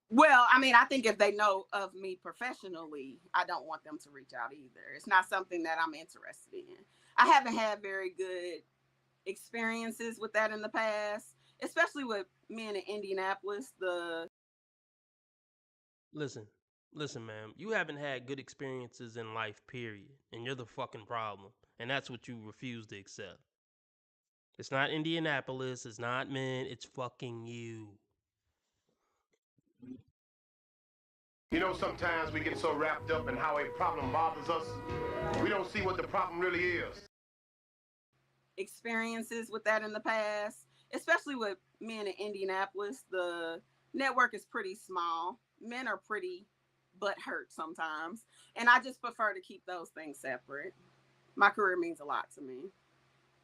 Well, I mean, I think if they know of me professionally, I don't want them to reach out either. It's not something that I'm interested in. I haven't had very good experiences with that in the past, especially with men in Indianapolis. Listen, ma'am. You haven't had good experiences in life, period. And you're the fucking problem. And that's what you refuse to accept. It's not Indianapolis. It's not men. It's fucking you. You know, sometimes we get so wrapped up in how a problem bothers us, we don't see what the problem really is. Experiences with that in the past, especially with men in Indianapolis. The network is pretty small. Men are pretty butthurt sometimes. And I just prefer to keep those things separate. My career means a lot to me.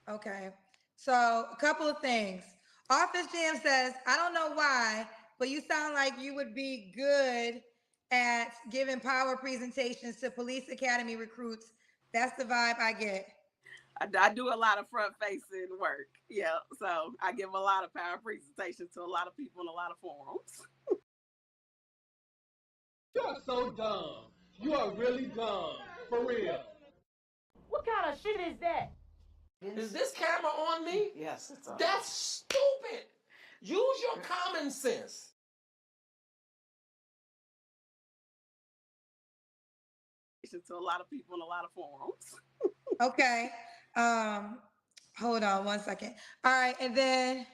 Okay. So a couple of things. Office Jam says, I don't know why, but you sound like you would be good at giving power presentations to police academy recruits. That's the vibe I get. I do a lot of front facing work. Yeah. So I give a lot of power presentations to a lot of people in a lot of forums. You are so dumb. You are really dumb. For real. What kind of shit is that? Is this camera on me? Yes, it's on. That's stupid. Use your common sense. To a lot of people in a lot of forums. Okay. Hold on one second. All right, and then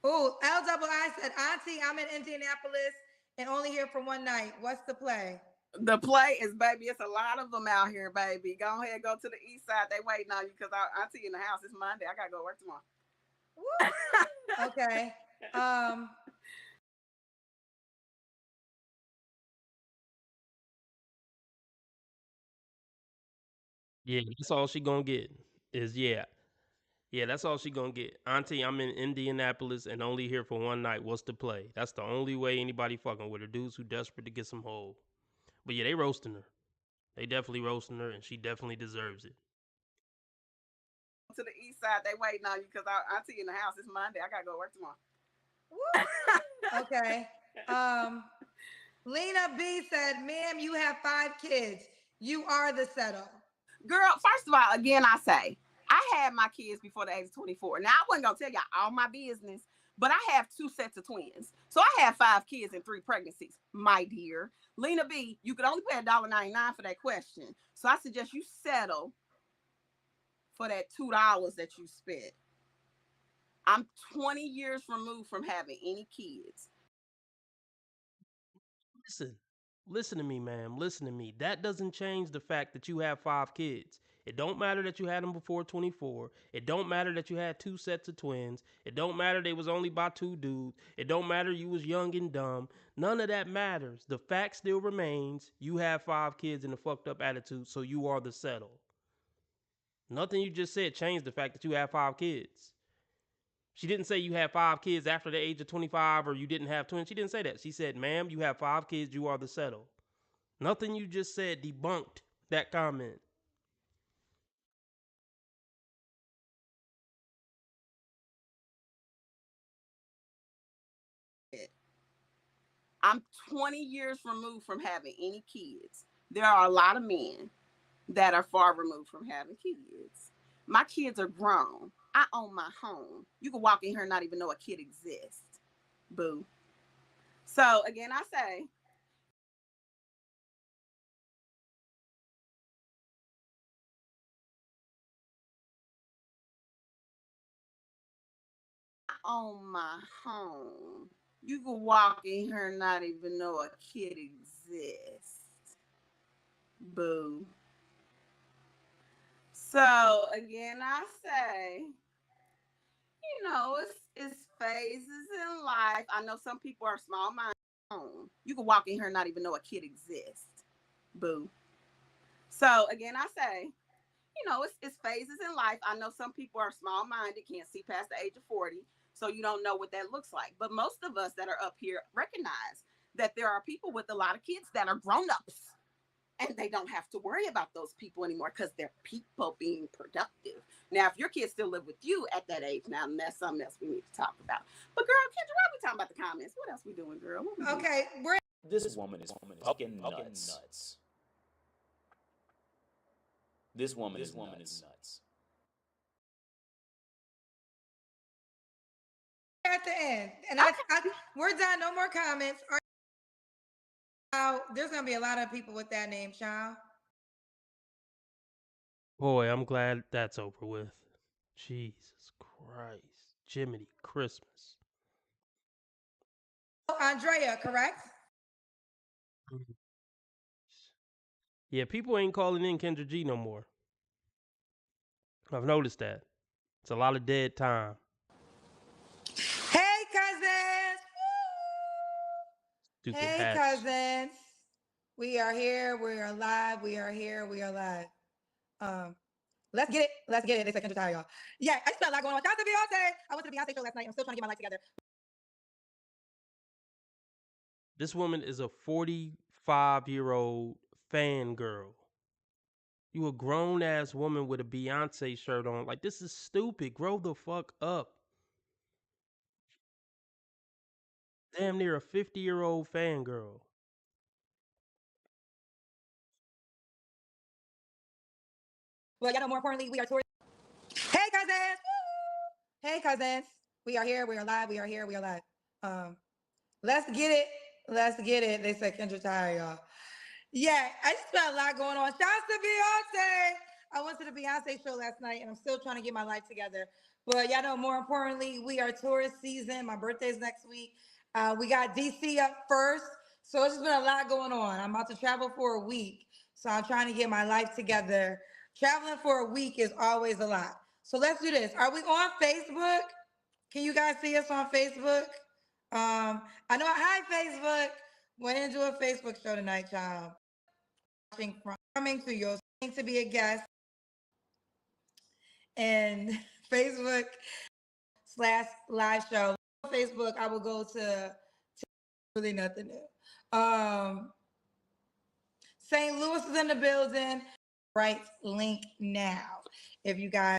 LII said, Auntie, I'm in Indianapolis and only here for one night. What's the play? The play is, baby, it's a lot of them out here, baby. Go ahead, go to the east side. They waiting on you because Auntie in the house. It's Monday. I gotta go work tomorrow. Okay. Yeah, that's all she gonna get. Is yeah. Yeah, that's all she gonna get. Auntie, I'm in Indianapolis and only here for one night. What's the play? That's the only way anybody fucking with her. Dudes who desperate to get some hoe. But yeah, they roasting her. They definitely roasting her, and she definitely deserves it. To the east side, they waiting on you because Auntie in the house. It's Monday. I gotta go work tomorrow. Okay. Lena B said, ma'am, you have 5 kids. You are the settle. Girl, first of all, again, I say, I had my kids before the age of 24. Now, I wasn't going to tell y'all all my business, but I have 2 sets of twins. So I have 5 kids and 3 pregnancies, my dear. Lena B, you could only pay $1.99 for that question. So I suggest you settle for that $2 that you spent. I'm 20 years removed from having any kids. Listen to me, ma'am. Listen to me. That doesn't change the fact that you have 5 kids. It don't matter that you had them before 24. It don't matter that you had 2 sets of twins. It don't matter they was only by 2 dudes. It don't matter you was young and dumb. None of that matters. The fact still remains you have 5 kids and a fucked up attitude, so you are the settle. Nothing you just said changed the fact that you have 5 kids. She didn't say you had 5 kids after the age of 25 or you didn't have twins. She didn't say that. She said, ma'am, you have 5 kids. You are the settle. Nothing you just said debunked that comment. I'm 20 years removed from having any kids. There are a lot of men that are far removed from having kids. My kids are grown. I own my home. You can walk in here and not even know a kid exists. Boo. So again, I say, I own my home. You can walk in here and not even know a kid exists. Boo. So again, I say, it's phases in life. I know some people are small minded. home. You can walk in here and not even know a kid exists. Boo. So again, I say, it's phases in life. I know some people are small minded, can't see past the age of 40, so you don't know what that looks like. But most of us that are up here recognize that there are people with a lot of kids that are grown ups, and they don't have to worry about those people anymore because they're people being productive. Now, if your kids still live with you at that age, now that's something else we need to talk about. But girl, Kendra, why we talking about the comments? What else we doing, girl? Okay, we're This woman is fucking nuts. This woman is nuts. at the end, and we're done. No more comments. There's gonna be a lot of people with that name, child. Boy, I'm glad that's over with. Jesus Christ. Jiminy Christmas. Andrea, correct? Yeah, people ain't calling in Kendra G no more. I've noticed that. It's a lot of dead time. Hey, cousins. Stupid Hey, hats. cousins. We are here. We are live. We are here. We are live. Let's get it. Let's get it. They said Kendra tired, y'all. Yeah, I just felt a lot going on. Shout out to Beyonce. I went to the Beyonce show last night. I'm still trying to get my life together. This woman is a 45-year-old fangirl. You a grown ass woman with a Beyonce shirt on. Like, this is stupid. Grow the fuck up. Damn near a 50-year-old fangirl. Well, y'all know more importantly, we are touring. Hey, cousins. Hey, cousins. We are here. We are live. We are here. We are live. Let's get it. Let's get it. They said Kendra tired, y'all. Yeah, I just felt a lot going on. Shouts to Beyonce. I went to the Beyonce show last night, and I'm still trying to get my life together. But y'all know, more importantly, we are tourist season. My birthday's next week. We got DC up first. So it's just been a lot going on. I'm about to travel for a week. So I'm trying to get my life together. Traveling for a week is always a lot. So let's do this. Are we on Facebook? Can you guys see us on Facebook? I know. Hi, Facebook. Went into a Facebook show tonight, child. Coming to your to be a guest and Facebook / live show. Facebook, I will go to really nothing new. St. Louis is in the building. Right link now. If you guys,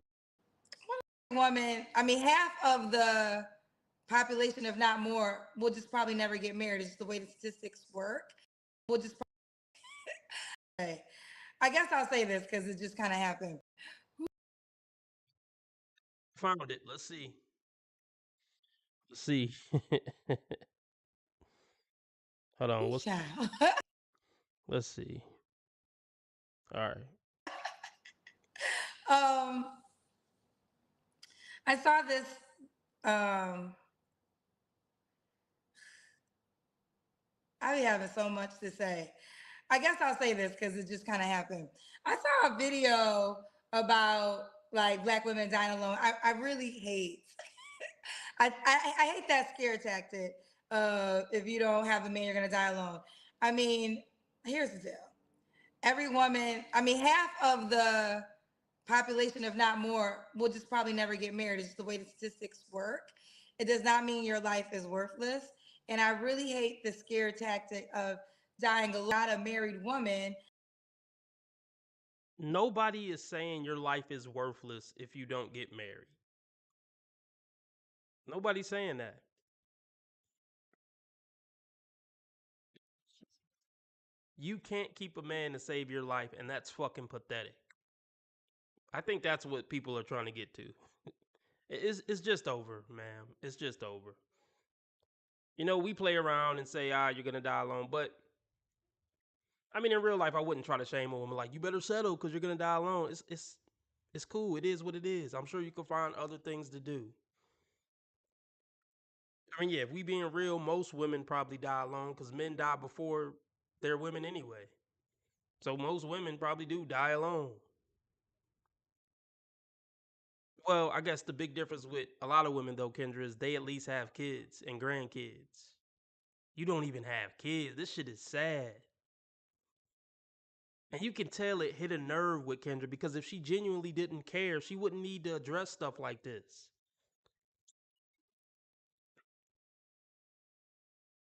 woman, I mean, half of the population, if not more, will just probably never get married. It's just the way the statistics work. We'll just. Okay. I guess I'll say this because it just kind of happened. Found it. Let's see. Let's see. Hold on. What's Let's see. All right. I saw this. I be having so much to say. I guess I'll say this because it just kind of happened. I saw a video about like Black women dying alone. I really hate. I hate that scare tactic. If you don't have a man, you're gonna die alone. I mean, here's the deal. Every woman, I mean, half of the population, if not more, will just probably never get married. It's just the way the statistics work. It does not mean your life is worthless. And I really hate the scare tactic of dying a lot of married women. Nobody is saying your life is worthless if you don't get married. Nobody's saying that. You can't keep a man to save your life, and that's fucking pathetic. I think that's what people are trying to get to. It's just over, man. It's just over. You know, we play around and say, you're gonna die alone, but I mean, in real life, I wouldn't try to shame a woman like, you better settle because you're gonna die alone. It's cool. It is what it is. I'm sure you can find other things to do. I mean, yeah, if we being real, most women probably die alone because men die before they're women anyway. So most women probably do die alone. Well, I guess the big difference with a lot of women though, Kendra, is they at least have kids and grandkids. You don't even have kids. This shit is sad. And you can tell it hit a nerve with Kendra because if she genuinely didn't care, she wouldn't need to address stuff like this.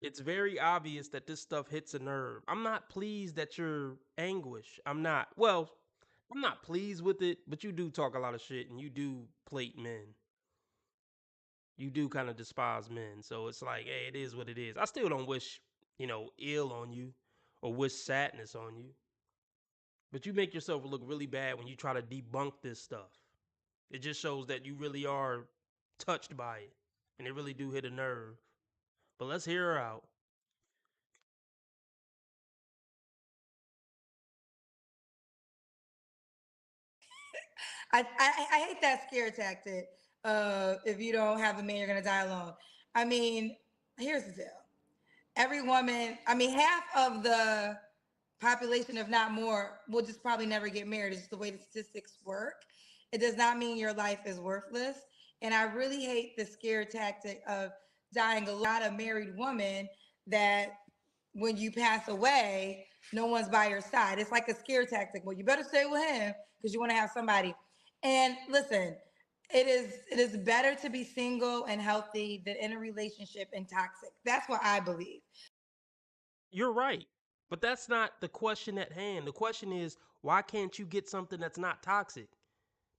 It's very obvious that this stuff hits a nerve. I'm not pleased at your anguish. I'm not. Well, I'm not pleased with it, but you do talk a lot of shit and you do plate men. You do kind of despise men. So it's like, hey, it is what it is. I still don't wish, ill on you or wish sadness on you. But you make yourself look really bad when you try to debunk this stuff. It just shows that you really are touched by it. And it really do hit a nerve. But let's hear her out. I hate that scare tactic. If you don't have a man, you're gonna die alone. I mean, here's the deal. Every woman, I mean, half of the population, if not more, will just probably never get married. It's just the way the statistics work. It does not mean your life is worthless. And I really hate the scare tactic of dying alone. Not a married woman that when you pass away, no one's by your side. It's like a scare tactic. Well, you better stay with him because you want to have somebody. And listen, it is better to be single and healthy than in a relationship and toxic. That's what I believe. You're right. But that's not the question at hand. The question is, why can't you get something that's not toxic?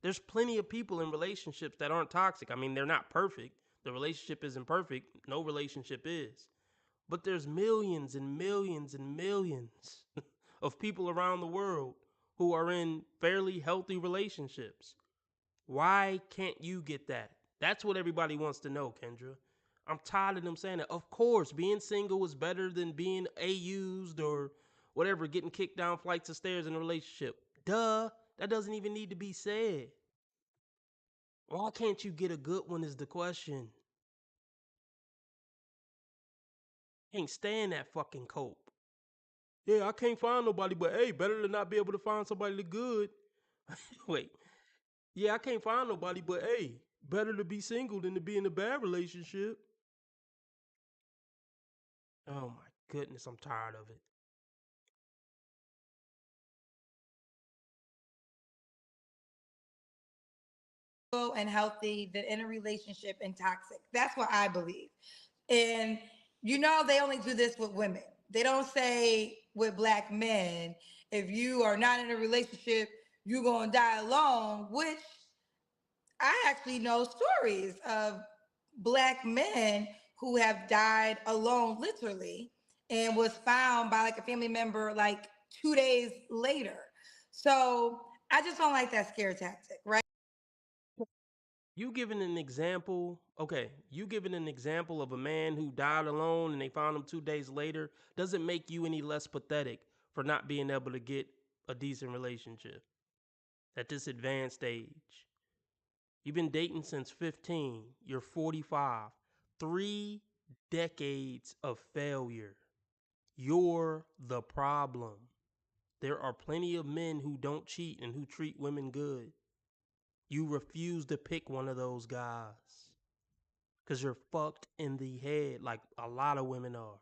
There's plenty of people in relationships that aren't toxic. I mean, they're not perfect. The relationship isn't perfect. No relationship is. But there's millions and millions and millions of people around the world who are in fairly healthy relationships. Why can't you get that? That's what everybody wants to know, Kendra. I'm tired of them saying that. Of course, being single is better than being used or whatever, getting kicked down flights of stairs in a relationship. Duh. That doesn't even need to be said. Why can't you get a good one is the question. Can't stand that fucking cope. Yeah, I can't find nobody, but hey, better than not be able to find somebody that's good. Wait. Yeah, I can't find nobody, but hey, better to be single than to be in a bad relationship. Oh my goodness, I'm tired of it. And healthy than in a relationship and toxic. That's what I believe. And they only do this with women. They don't say with black men, if you are not in a relationship, you're going to die alone, which I actually know stories of black men who have died alone, literally, and was found by like a family member like 2 days later. So I just don't like that scare tactic, right? You giving an example, okay, you giving an example of a man who died alone and they found him 2 days later doesn't make you any less pathetic for not being able to get a decent relationship at this advanced stage. You've been dating since 15, you're 45, 3 decades of failure. You're the problem. There are plenty of men who don't cheat and who treat women good. You refuse to pick one of those guys because you're fucked in the head like a lot of women are.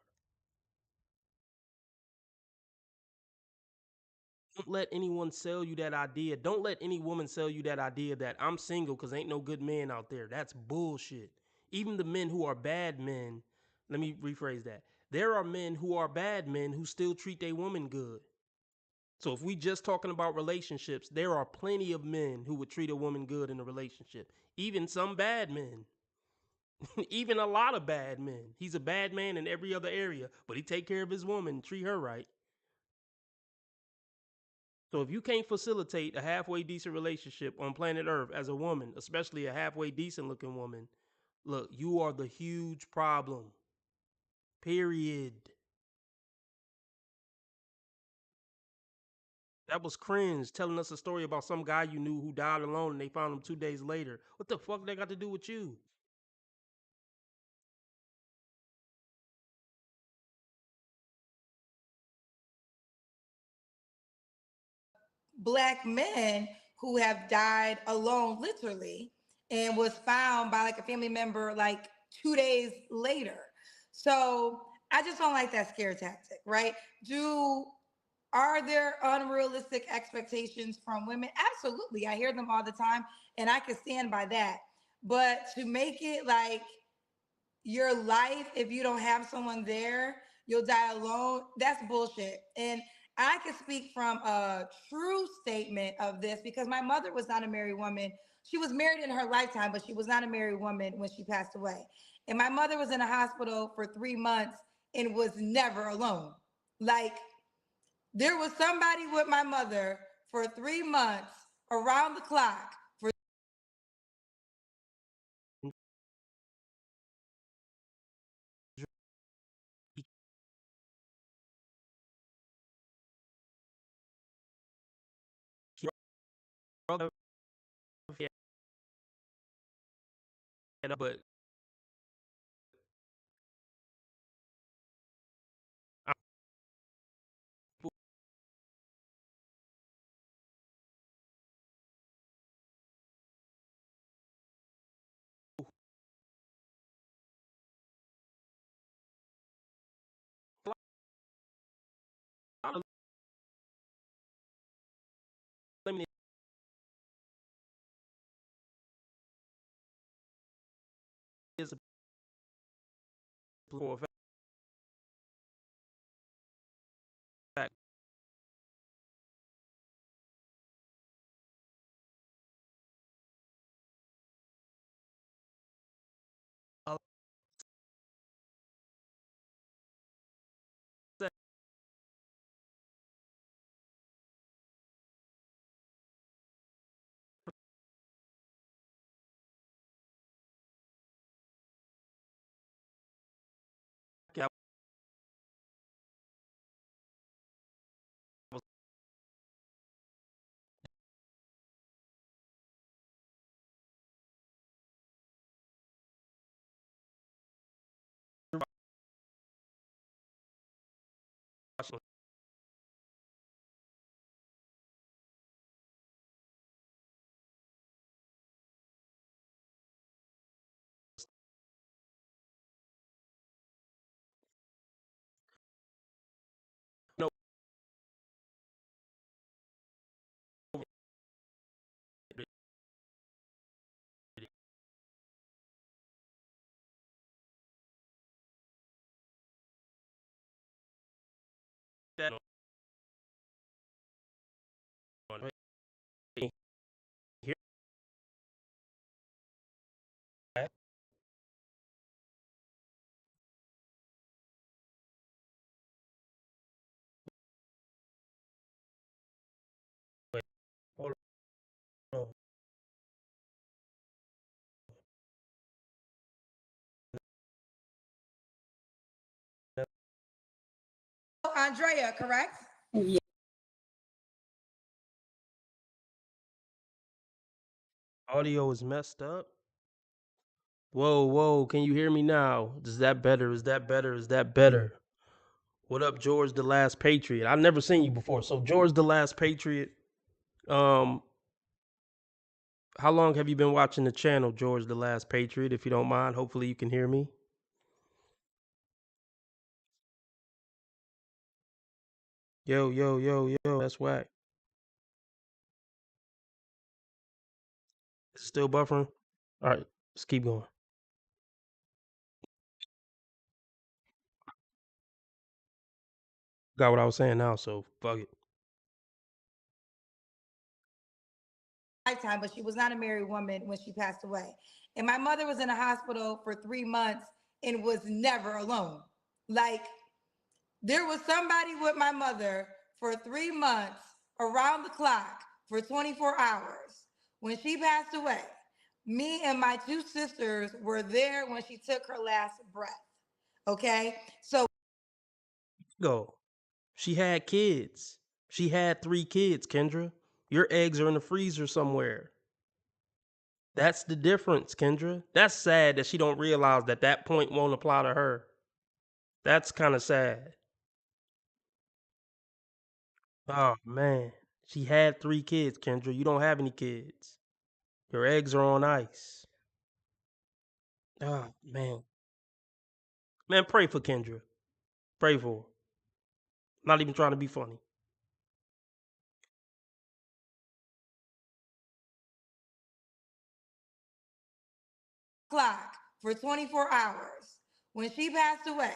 Don't let anyone sell you that idea. Don't let any woman sell you that idea that I'm single because ain't no good men out there. That's bullshit. Even the men who are bad men, let me rephrase that. There are men who are bad men who still treat their woman good. So if we just talking about relationships, there are plenty of men who would treat a woman good in a relationship. Even some bad men. Even a lot of bad men. He's a bad man in every other area, but he take care of his woman and treat her right. So if you can't facilitate a halfway decent relationship on planet Earth as a woman, especially a halfway decent looking woman, look, you are the huge problem. Period. That was cringe telling us a story about some guy you knew who died alone and they found him 2 days later. What the fuck they got to do with you? Black men who have died alone, literally, and was found by like a family member like 2 days later. So I just don't like that scare tactic, right? Are there unrealistic expectations from women? Absolutely. I hear them all the time and I can stand by that. But to make it like your life, if you don't have someone there, you'll die alone, that's bullshit. And I can speak from a true statement of this because my mother was not a married woman. She was married in her lifetime, but she was not a married woman when she passed away. And my mother was in a hospital for 3 months and was never alone. Like, there was somebody with my mother for 3 months around the clock for but is a fact. No, that here. Hold on. Andrea, correct? Yeah. Audio is messed up. Whoa, whoa, can you hear me now? Is that better? Is that better? Is that better? What up, George the Last Patriot? I've never seen you before. So George the Last Patriot, um, how long have you been watching the channel, George the Last Patriot? If you don't mind, hopefully you can hear me. Yo, yo, yo, yo, that's whack. Is it still buffering? All right, let's keep going. Got what I was saying now, so fuck it. Lifetime, but she was not a married woman when she passed away. And my mother was in a hospital for 3 months and was never alone. Like, there was somebody with my mother for 3 months around the clock for 24 hours. When she passed away, me and my two sisters were there when she took her last breath. Okay. So Go. She had kids. She had 3 kids, Kendra. Your eggs are in the freezer somewhere. That's the difference, Kendra. That's sad that she don't realize that that point won't apply to her. That's kind of sad. Oh man, she had 3 kids, Kendra. You don't have any kids. Your eggs are on ice. Oh man, man, pray for Kendra. Pray for her. Not even trying to be funny. Clock for 24 hours. When she passed away,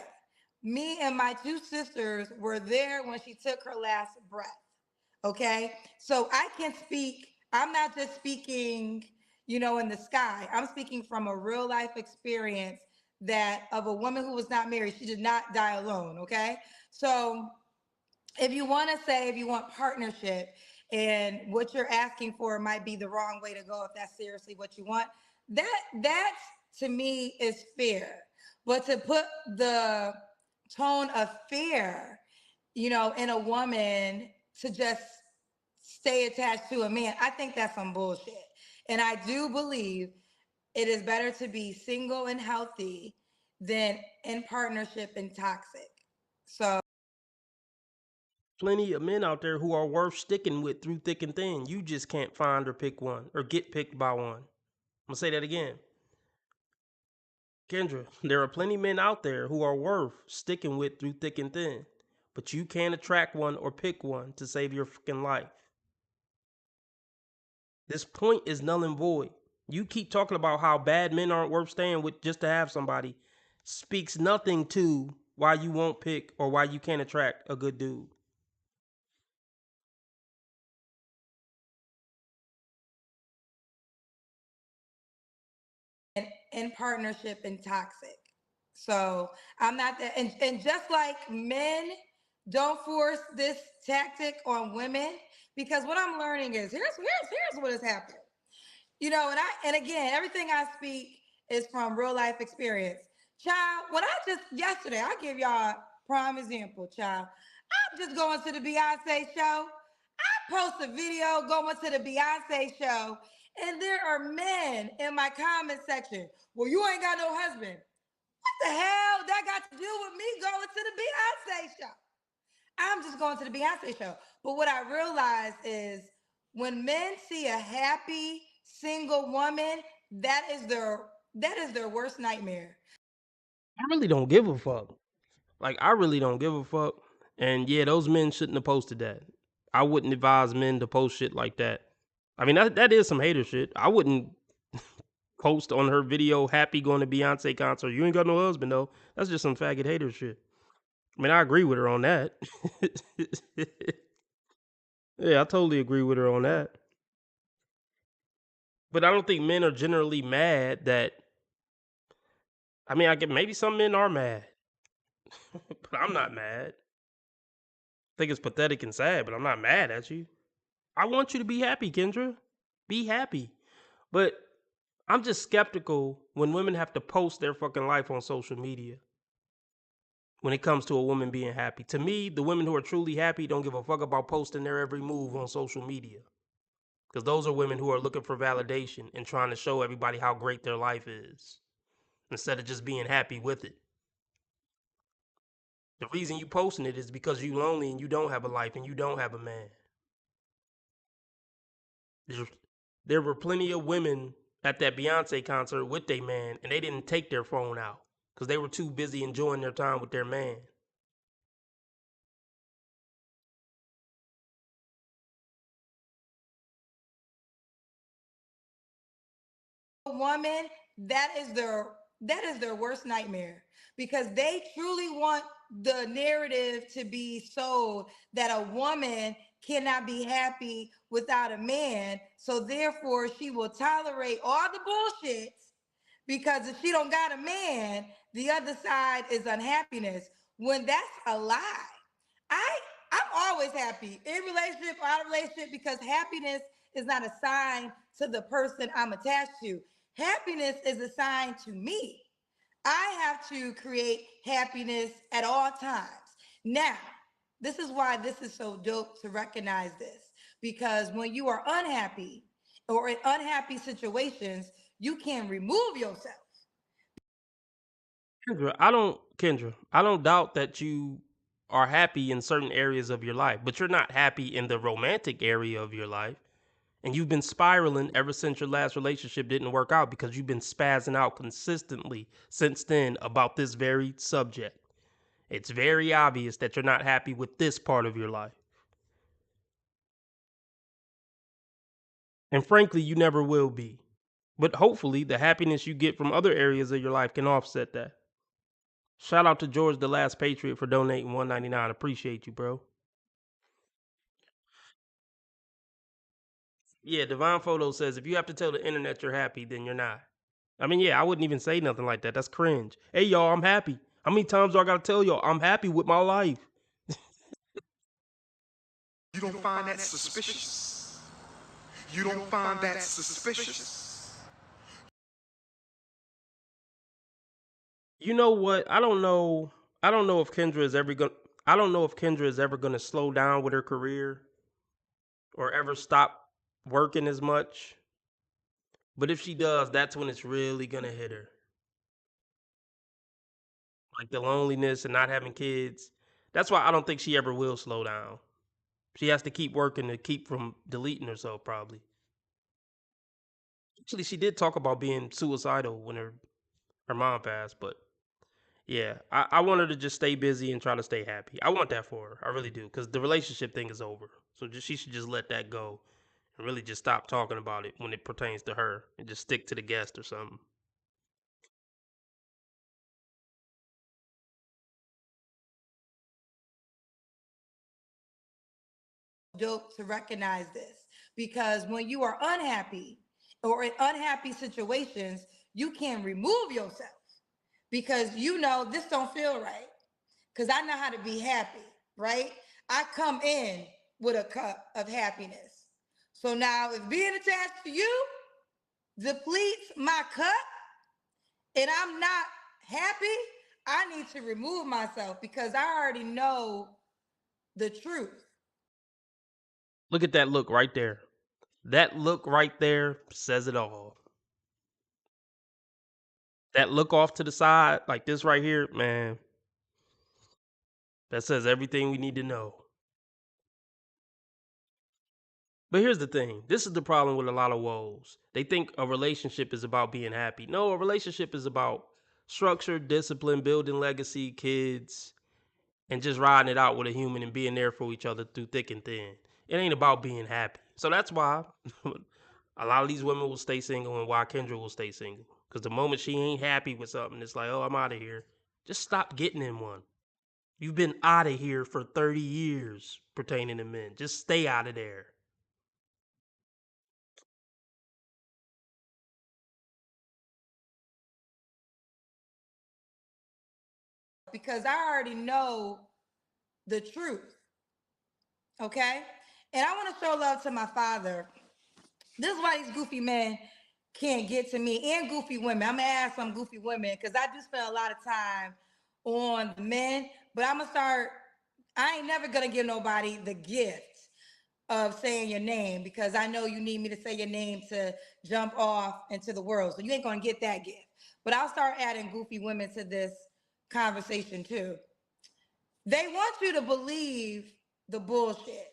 me and my two sisters were there when she took her last breath. Okay. So I can speak, I'm not just speaking, in the sky. I'm speaking from a real life experience that of a woman who was not married. She did not die alone. Okay. So if you want to say, if you want partnership and what you're asking for might be the wrong way to go, if that's seriously what you want, that to me is fair. But to put the tone of fear, in a woman to just stay attached to a man, I think that's some bullshit. And I do believe it is better to be single and healthy than in partnership and toxic. So Plenty of men out there who are worth sticking with through thick and thin. You just can't find or pick one or get picked by one. I'm gonna say that again. Kendra, there are plenty of men out there who are worth sticking with through thick and thin, but you can't attract one or pick one to save your fucking life. This point is null and void. You keep talking about how bad men aren't worth staying with just to have somebody. Speaks nothing to why you won't pick or why you can't attract a good dude. in partnership and toxic. So I'm not that, and just like men don't force this tactic on women, because what I'm learning is here's what is happening. And again, everything I speak is from real life experience. Child, when I just yesterday, I give y'all a prime example, child. I'm just going to the Beyonce show. I post a video going to the Beyonce show, and there are men in my comment section. Well, you ain't got no husband. What the hell that got to do with me going to the Beyonce show? I'm just going to the Beyonce show. But what I realize is when men see a happy single woman, that is their worst nightmare. I really don't give a fuck. Like, I really don't give a fuck. And yeah, those men shouldn't have posted that. I wouldn't advise men to post shit like that. I mean, that is some hater shit. I wouldn't post on her video happy going to Beyonce concert. You ain't got no husband though. That's just some faggot hater shit. I mean, I agree with her on that. Yeah, I totally agree with her on that. But I don't think men are generally mad that. I mean, I get maybe some men are mad, but I'm not mad. I think it's pathetic and sad, but I'm not mad at you. I want you to be happy, Kendra. Be happy. But I'm just skeptical when women have to post their fucking life on social media when it comes to a woman being happy. To me, the women who are truly happy don't give a fuck about posting their every move on social media. Because those are women who are looking for validation and trying to show everybody how great their life is instead of just being happy with it. The reason you posting it is because you lonely and you don't have a life and you don't have a man. There's, there were plenty of women at that Beyonce concert with their man and they didn't take their phone out because they were too busy enjoying their time with their man. Woman, that is their worst nightmare because they truly want the narrative to be sold that a woman cannot be happy without a man, so therefore she will tolerate all the bullshit because if she don't got a man, the other side is unhappiness, when that's a lie. I I'm always happy in relationship or out of relationship because happiness is not a sign to the person I'm attached to. Happiness is a sign to me. I have to create happiness at all times. Now, this is why this is so dope to recognize this because when you are unhappy or in unhappy situations, you can remove yourself. Kendra, I don't doubt that you are happy in certain areas of your life, but you're not happy in the romantic area of your life. And you've been spiraling ever since your last relationship didn't work out because you've been spazzing out consistently since then about this very subject. It's very obvious that you're not happy with this part of your life. And frankly, you never will be. But hopefully, the happiness you get from other areas of your life can offset that. Shout out to George the Last Patriot for donating $1.99. Appreciate you, bro. Yeah, Divine Photo says if you have to tell the internet you're happy, then you're not. I mean, yeah, I wouldn't even say nothing like that. That's cringe. Hey, y'all, I'm happy. How many times do I gotta tell y'all I'm happy with my life? You don't find that suspicious. You don't find that suspicious. You know what? I don't know. I don't know if Kendra is ever gonna. I don't know if Kendra is ever gonna slow down with her career or ever stop working as much. But if she does, that's when it's really gonna hit her. Like the loneliness and not having kids. That's why I don't think she ever will slow down. She has to keep working to keep from deleting herself, probably. Actually, she did talk about being suicidal when her mom passed, but yeah, I want her to just stay busy and try to stay happy. I want that for her. I really do, because the relationship thing is over. So she should just let that go and really just stop talking about it when it pertains to her and just stick to the guest or something. Dope to recognize this because when you are unhappy or in unhappy situations, you can remove yourself because you know this don't feel right. Because I know how to be happy, right? I come in with a cup of happiness. So now, if being attached to you depletes my cup and I'm not happy, I need to remove myself because I already know the truth. Look at that look right there. That look right there says it all. That look off to the side, like this right here, man, that says everything we need to know. But here's the thing. This is the problem with a lot of woes. They think a relationship is about being happy. No, a relationship is about structure, discipline, building legacy, kids, and just riding it out with a human and being there for each other through thick and thin. It ain't about being happy. So that's why a lot of these women will stay single and why Kendra will stay single. Because the moment she ain't happy with something, it's like, oh, I'm out of here. Just stop getting in one. You've been out of here for 30 years pertaining to men. Just stay out of there. Because I already know the truth. Okay? And I want to show love to my father. This is why these goofy men can't get to me and goofy women. I'm gonna ask some goofy women because I do spend a lot of time on the men, but I'm gonna start. I ain't never gonna give nobody the gift of saying your name because I know you need me to say your name to jump off into the world. So you ain't gonna get that gift. But I'll start adding goofy women to this conversation too. They want you to believe the bullshit.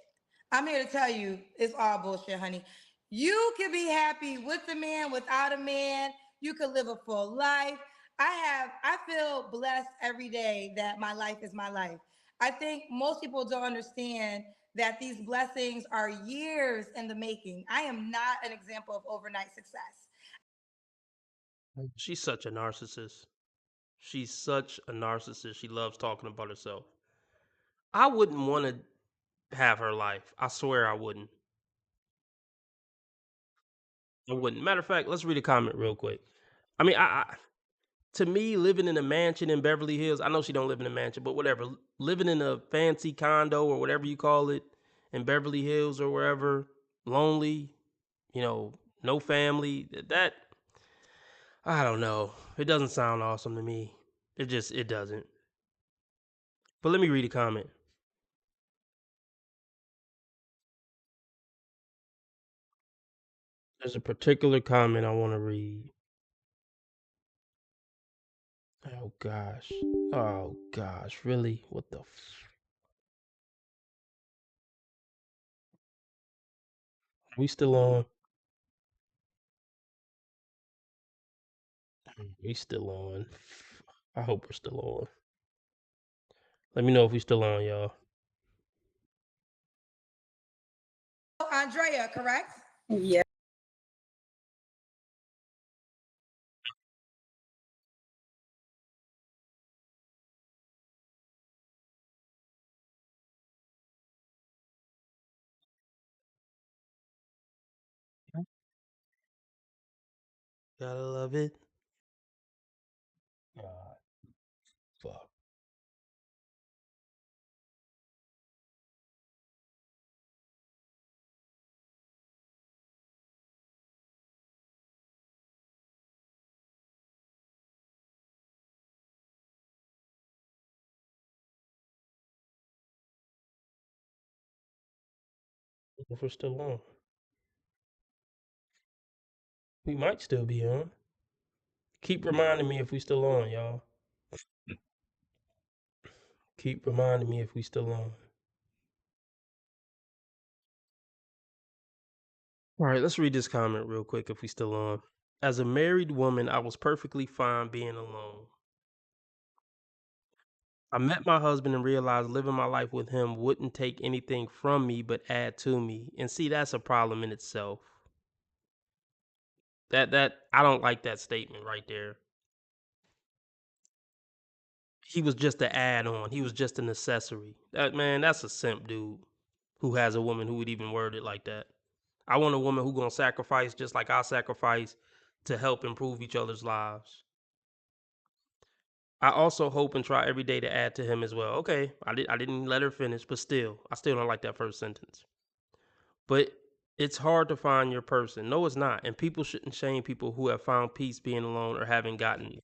I'm here to tell you it's all bullshit, honey. You can be happy with a man, without a man. You can live a full life. I feel blessed every day that my life is my life. I think most people don't understand that these blessings are years in the making. I am not an example of overnight success. She's such a narcissist. She's such a narcissist. She loves talking about herself. I wouldn't want to have her life. I swear I wouldn't. I wouldn't. Matter of fact, let's read a comment real quick. I mean, to me, living in a mansion in Beverly Hills, I know she don't live in a mansion, but whatever. Living in a fancy condo or whatever you call it in Beverly Hills or wherever, lonely, no family. That I don't know. It doesn't sound awesome to me. It doesn't. But let me read a comment. There's a particular comment I want to read. Oh gosh. Oh gosh. Really? What the? We still on? We still on. I hope we're still on. Let me know if we still on, y'all. Andrea, correct? Yeah. Gotta love it. God, fuck. If we're still on, we might still be on. Keep reminding me if we still on, y'all. Keep reminding me if we still on. All right, let's read this comment real quick if we still on. As a married woman, I was perfectly fine being alone. I met my husband and realized living my life with him wouldn't take anything from me but add to me. And see, that's a problem in itself. That I don't like that statement right there. He was just an add-on. He was just an accessory. That man, that's a simp dude who has a woman who would even word it like that. I want a woman who gonna sacrifice just like I sacrifice to help improve each other's lives. I also hope and try every day to add to him as well. Okay, I didn't let her finish, but still, I still don't like that first sentence. But it's hard to find your person. No, it's not. And people shouldn't shame people who have found peace being alone or haven't gotten it.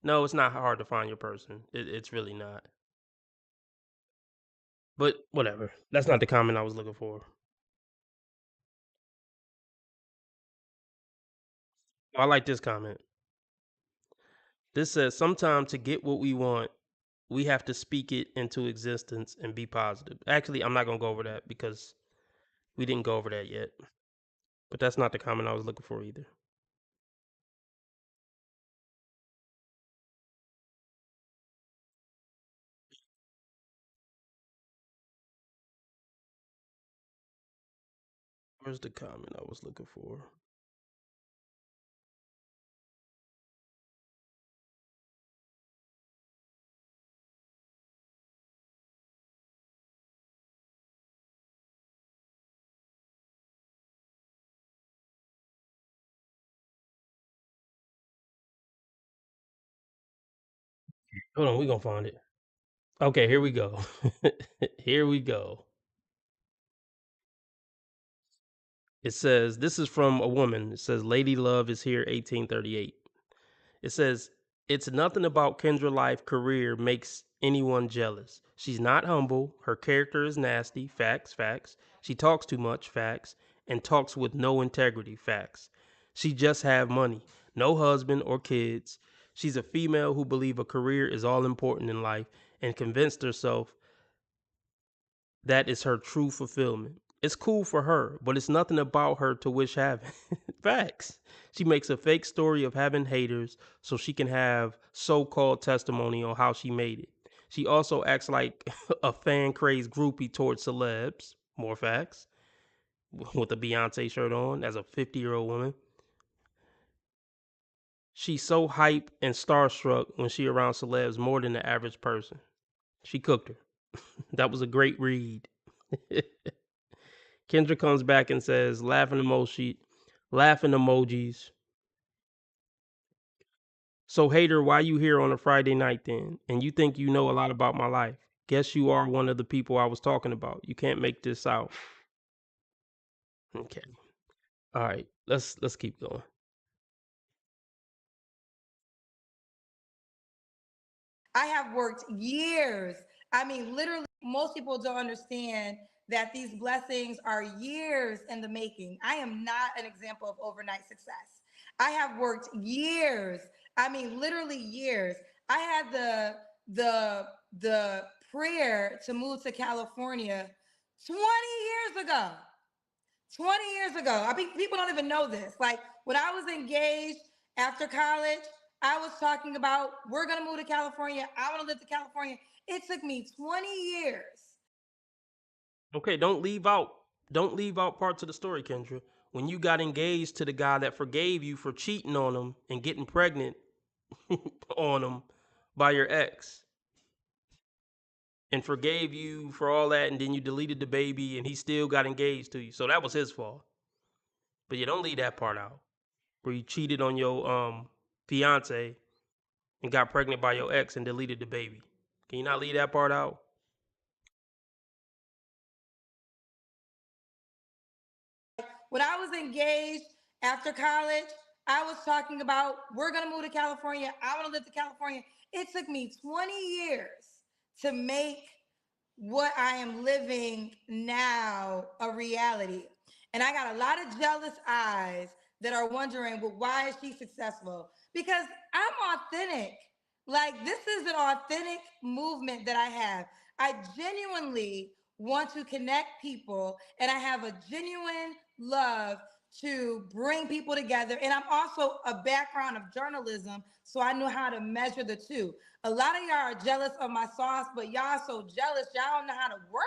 No, it's not hard to find your person. It's really not. But whatever. That's not the comment I was looking for. I like this comment. This says, sometimes to get what we want, we have to speak it into existence and be positive. Actually, I'm not going to go over that because we didn't go over that yet. But that's not the comment I was looking for either. Where's the comment I was looking for? Hold on, we're going to find it. Okay, here we go. Here we go. It says, this is from a woman. It says, Lady Love is here, 1838. It says, it's nothing about Kendra life career makes anyone jealous. She's not humble. Her character is nasty. Facts, facts. She talks too much. Facts. And talks with no integrity. Facts. She just have money. No husband or kids. She's a female who believe a career is all important in life and convinced herself that is her true fulfillment. It's cool for her, but it's nothing about her to wish having. Facts. She makes a fake story of having haters so she can have so-called testimony on how she made it. She also acts like a fan crazed groupie towards celebs. More facts. With a Beyonce shirt on as a 50-year-old woman. She's so hype and starstruck when she around celebs more than the average person. She cooked her. That was a great read. Kendra comes back and says, laughing emojis. So, hater, why you here on a Friday night then? And you think you know a lot about my life? Guess you are one of the people I was talking about. You can't make this out. Okay. All right. Let's keep going. I have worked years. I mean, literally, most people don't understand that these blessings are years in the making. I am not an example of overnight success. I have worked years. I mean, literally years. I had the prayer to move to California 20 years ago. 20 years ago. I think people don't even know this. Like when I was engaged after college, I was talking about we're gonna move to California. I want to live to California. It took me 20 years. Okay, don't leave out parts of the story, Kendra. When you got engaged to the guy that forgave you for cheating on him and getting pregnant on him by your ex, and forgave you for all that, and then you deleted the baby and he still got engaged to you. So that was his fault. But you don't leave that part out. Where you cheated on your fiance and got pregnant by your ex and deleted the baby. Can you not leave that part out? When I was engaged after college, I was talking about we're gonna move to California. I want to live to California. It took me 20 years to make what I am living now a reality. And I got a lot of jealous eyes that are wondering, well, why is she successful? Because I'm authentic. Like, this is an authentic movement that I have. I genuinely want to connect people, and I have a genuine love to bring people together. And I'm also a background of journalism, so I know how to measure the two. A lot of y'all are jealous of my sauce, but y'all so jealous, y'all don't know how to work.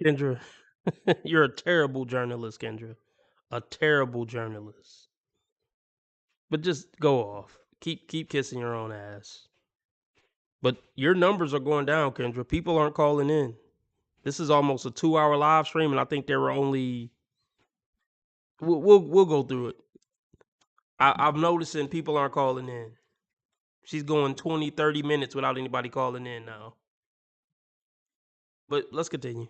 Kendra, you're a terrible journalist, Kendra. A terrible journalist. But just go off. Keep kissing your own ass. But your numbers are going down, Kendra. People aren't calling in. This is almost a 2-hour live stream, and I think there were only. We'll go through it. I'm noticing people aren't calling in. She's going 20, 30 minutes without anybody calling in now. But let's continue.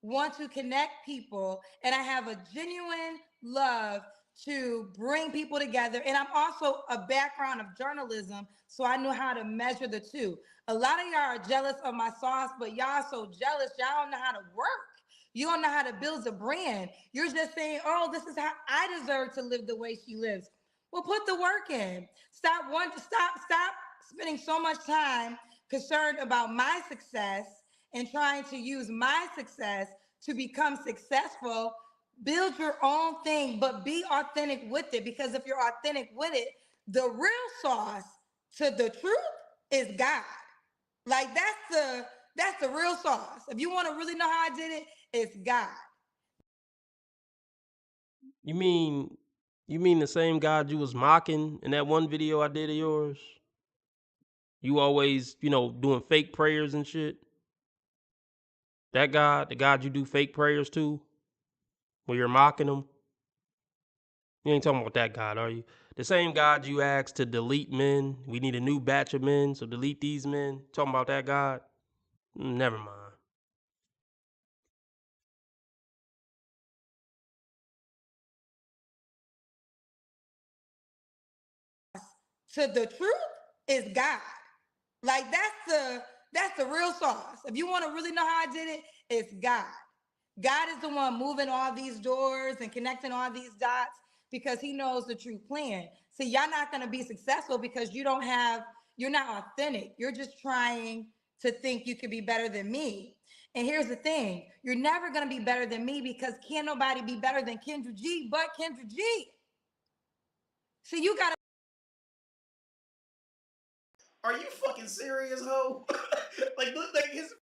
Want to connect people, and I have a genuine love to bring people together. And I'm also a background of journalism, so I know how to measure the two. A lot of y'all are jealous of my sauce, but y'all so jealous, y'all don't know how to work. You don't know how to build a brand. You're just saying, oh, this is how I deserve to live the way she lives. Well, put the work in. Stop spending so much time concerned about my success and trying to use my success to become successful. Build your own thing, but be authentic with it. Because if you're authentic with it, the real sauce to the truth is God. Like, that's the real sauce. If you want to really know how I did it, it's God. You mean the same God you was mocking in that one video I did of yours? You always, doing fake prayers and shit? That God, the God you do fake prayers to, where you're mocking him? You ain't talking about that God, are you? The same God you asked to delete men. We need a new batch of men, so delete these men. Talking about that God? Never mind. To the truth is God. Like, that's the real sauce. If you want to really know how I did it, it's God. God is the one moving all these doors and connecting all these dots because he knows the true plan. See, y'all not going to be successful because you're not authentic. You're just trying to think you could be better than me. And here's the thing, you're never going to be better than me because can't nobody be better than Kendra G but Kendra G. See, you got to. Are you fucking serious, ho? like his.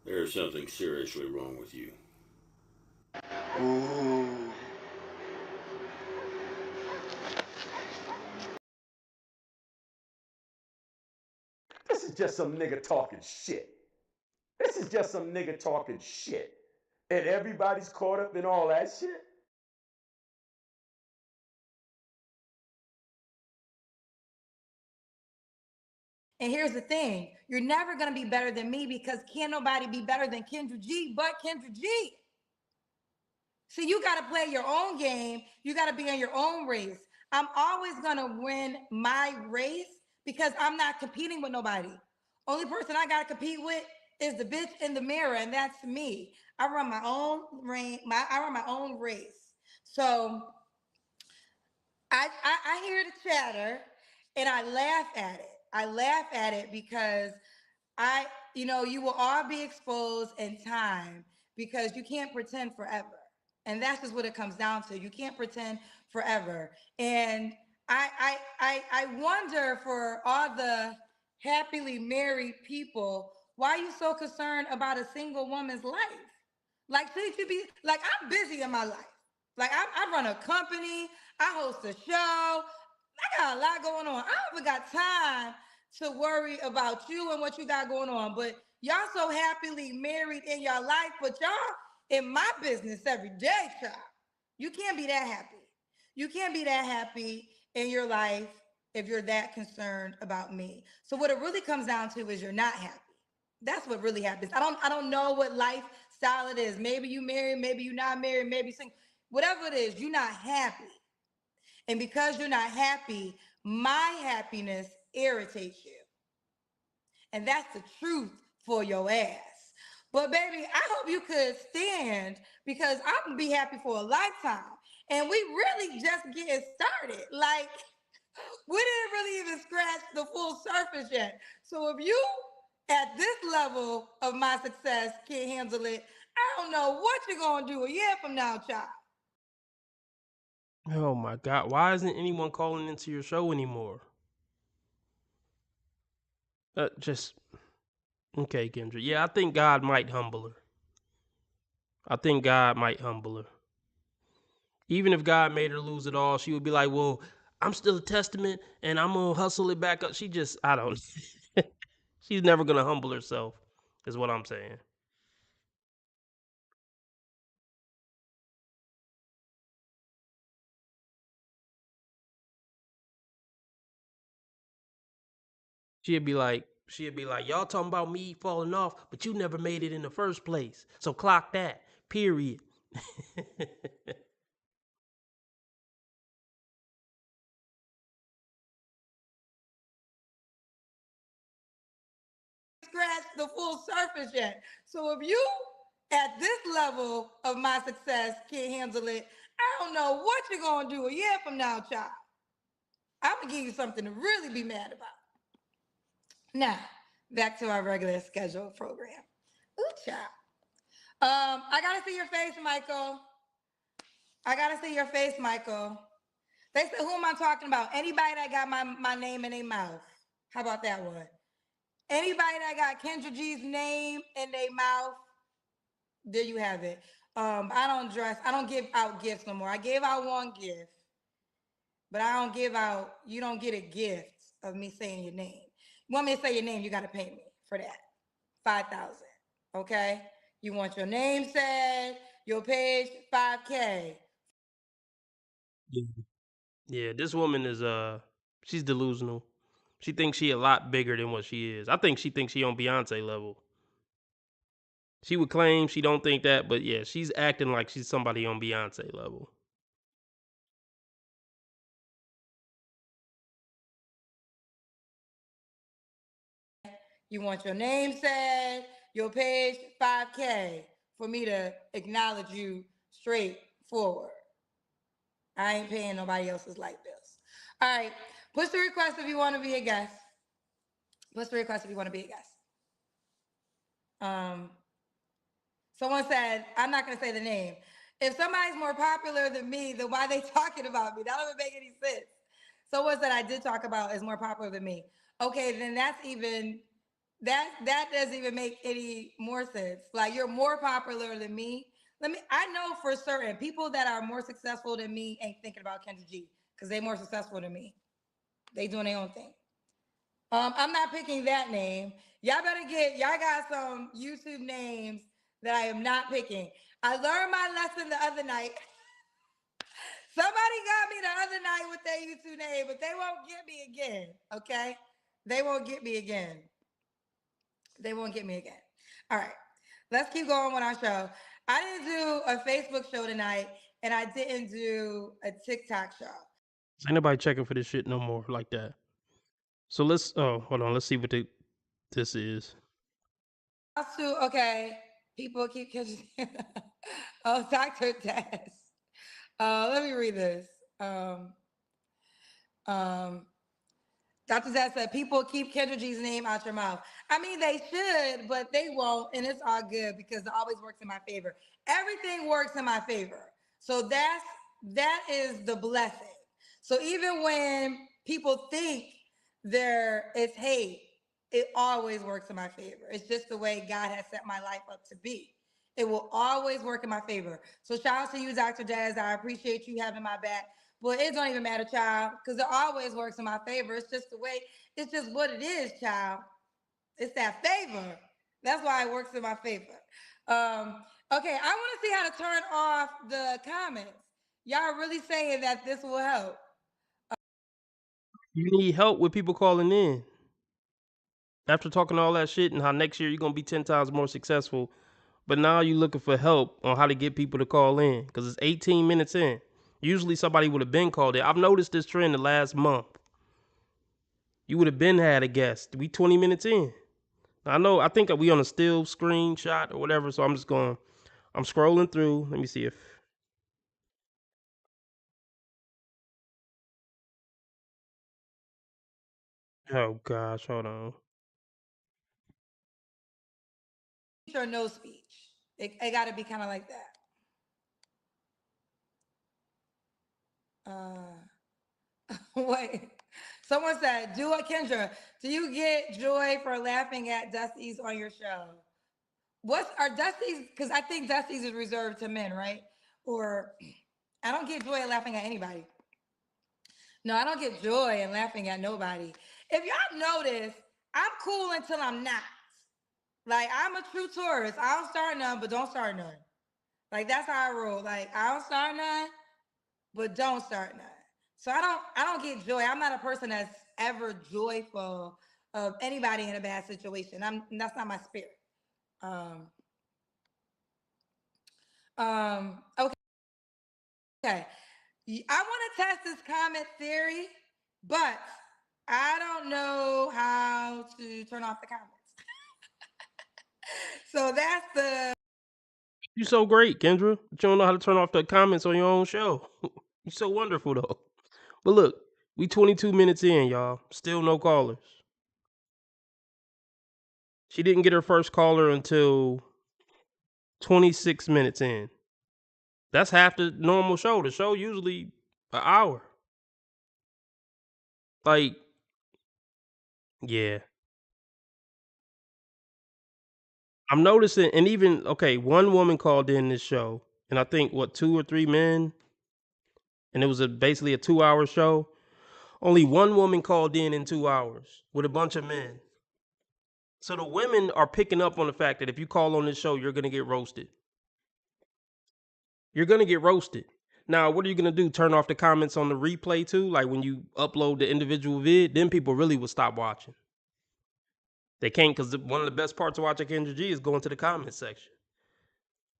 There's something seriously wrong with you. Ooh. This is just some nigga talking shit. This is just some nigga talking shit. And everybody's caught up in all that shit. And here's the thing, you're never going to be better than me because can't nobody be better than Kendra G but Kendra G. See, you got to play your own game. You got to be in your own race. I'm always going to win my race because I'm not competing with nobody. Only person I got to compete with is the bitch in the mirror, and that's me. I run my own I run my own race. So I hear the chatter and I laugh at it. I laugh at it because you will all be exposed in time. because you can't pretend forever. And that's just what it comes down to. You can't pretend forever. And I wonder, for all the happily married people, why are you so concerned about a single woman's life? Like, should you be like, I'm busy in my life. Like, I run a company, I host a show, I got a lot going on. I don't even got time to worry about you and what you got going on. But y'all so happily married in your life, but y'all in my business every day, child. You can't be that happy. You can't be that happy in your life if you're that concerned about me. So what it really comes down to is you're not happy. That's what really happens. I don't know what lifestyle it is. Maybe you married, maybe you're not married, maybe single. Whatever it is, you're not happy. And because you're not happy, my happiness irritates you. And that's the truth for your ass. But baby, I hope you could stand, because I'm gonna be happy for a lifetime. And we really just getting started. Like, we didn't really even scratch the full surface yet. So if you at this level of my success can't handle it, I don't know what you're gonna do a year from now, child. Oh my God. Why isn't anyone calling into your show anymore? Just okay, Kendra. Yeah, I think God might humble her. I think God might humble her. Even if God made her lose it all, she would be like, well, I'm still a testament and I'm going to hustle it back up. She just, I don't, she's never going to humble herself, is what I'm saying. She'd be like, y'all talking about me falling off, but you never made it in the first place. So clock that, period. Scratch the full surface yet. So if you at this level of my success can't handle it, I don't know what you're gonna do a year from now, child. I'm gonna give you something to really be mad about. Now, back to our regular scheduled program. Ooh, child. I gotta see your face, Michael. I gotta see your face, Michael. They said, who am I talking about? Anybody that got my name in their mouth. How about that one? Anybody that got Kendra G's name in their mouth, there you have it. I don't give out gifts no more. I gave out one gift, but I don't give out, you don't get a gift of me saying your name. You want me to say your name, you gotta pay me for that. 5,000. Okay? You want your name said, your page, 5K. Yeah, this woman is, she's delusional. She thinks she a lot bigger than what she is. I think she thinks she on Beyonce level. She would claim she don't think that, but yeah, she's acting like she's somebody on Beyonce level. You want your name said, your page, 5K, for me to acknowledge you straight forward. I ain't paying nobody else's light bills. All right, push the request if you want to be a guest. Push the request if you want to be a guest. Um, Someone said, I'm not gonna say the name. If somebody's more popular than me, then why are they talking about me? That doesn't make any sense. Someone said I did talk about is more popular than me. Okay, then that doesn't even make any more sense. Like, you're more popular than me. I know for certain people that are more successful than me ain't thinking about Kendra G because they're more successful than me. They doing their own thing. I'm not picking that name. Y'all got some YouTube names that I am not picking. I learned my lesson the other night. Somebody got me the other night with their YouTube name, but they won't get me again. Okay? They won't get me again. They won't get me again. All right. Let's keep going with our show. I didn't do a Facebook show tonight, and I didn't do a TikTok show. Ain't nobody checking for this shit no more like that. So hold on, let's see what this is. Okay, people keep catching. Oh, Dr. Tess. Let me read this. Um, Dr. Zed said, people keep Kendra G's name out your mouth. I mean, they should, but they won't, and it's all good because it always works in my favor. Everything works in my favor. So that is the blessing. So even when people think it's hate, it always works in my favor. It's just the way God has set my life up to be. It will always work in my favor. So shout out to you, Dr. Jazz. I appreciate you having my back. But it don't even matter, child, because it always works in my favor. It's just the way, it's just what it is, child. It's that favor. That's why it works in my favor. Okay, I want to see how to turn off the comments. Y'all really saying that this will help. You need help with people calling in. After talking all that shit and how next year you're going to be 10 times more successful, but now you're looking for help on how to get people to call in because it's 18 minutes in. Usually somebody would have been called in. I've noticed this trend the last month. You would have been had a guest. We 20 minutes in. I think we on a still screenshot or whatever, so I'm scrolling through. Let me see if. Oh gosh, hold on. Speech or no speech. It got to be kind of like that. Wait. Someone said, "Do it, Kendra. Do you get joy for laughing at Dusty's on your show?" Are Dusty's? Because I think Dusty's is reserved to men, right? Or I don't get joy in laughing at anybody. No, I don't get joy in laughing at nobody. If y'all notice, I'm cool until I'm not. Like I'm a true tourist. I don't start none, but don't start none. Like that's how I roll. Like I don't start none, but don't start none. So I don't get joy. I'm not a person that's ever joyful of anybody in a bad situation. That's not my spirit. Um, okay. Okay. I want to test this comment theory, but I don't know how to turn off the comments. So that's the. You so great, Kendra. But you don't know how to turn off the comments on your own show. You so wonderful though. But look, we 22 minutes in, y'all. Still no callers. She didn't get her first caller until 26 minutes in. That's half the normal show. The show usually an hour. Like, yeah. I'm noticing, and even one woman called in this show, and I think 2 or 3 men, and it was basically a 2-hour show. Only one woman called in 2 hours with a bunch of men. So the women are picking up on the fact that if you call on this show, you're gonna get roasted. You're gonna get roasted. Now, what are you gonna do? Turn off the comments on the replay too? Like when you upload the individual vid, then people really will stop watching. They can't because one of the best parts of watching Kendra G is going to the comments section.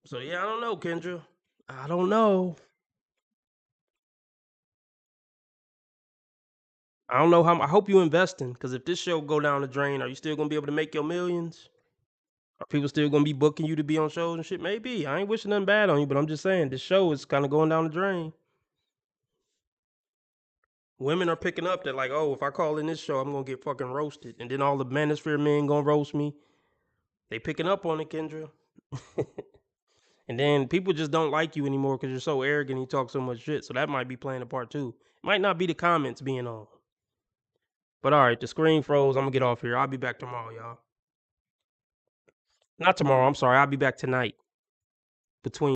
So yeah, I don't know, Kendra. I don't know. I don't know how. I hope you investing because if this show go down the drain, are you still gonna be able to make your millions? Are people still gonna be booking you to be on shows and shit? Maybe. I ain't wishing nothing bad on you, but I'm just saying this show is kind of going down the drain. Women are picking up that like, oh, if I call in this show, I'm gonna get fucking roasted, and then all the manosphere men gonna roast me. They picking up on it, Kendra. And then people just don't like you anymore because you're so arrogant and you talk so much shit. So that might be playing a part too. It might not be the comments being on. But all right, the screen froze. I'm gonna get off here. I'll be back tomorrow, y'all. Not tomorrow. I'm sorry. I'll be back tonight. Between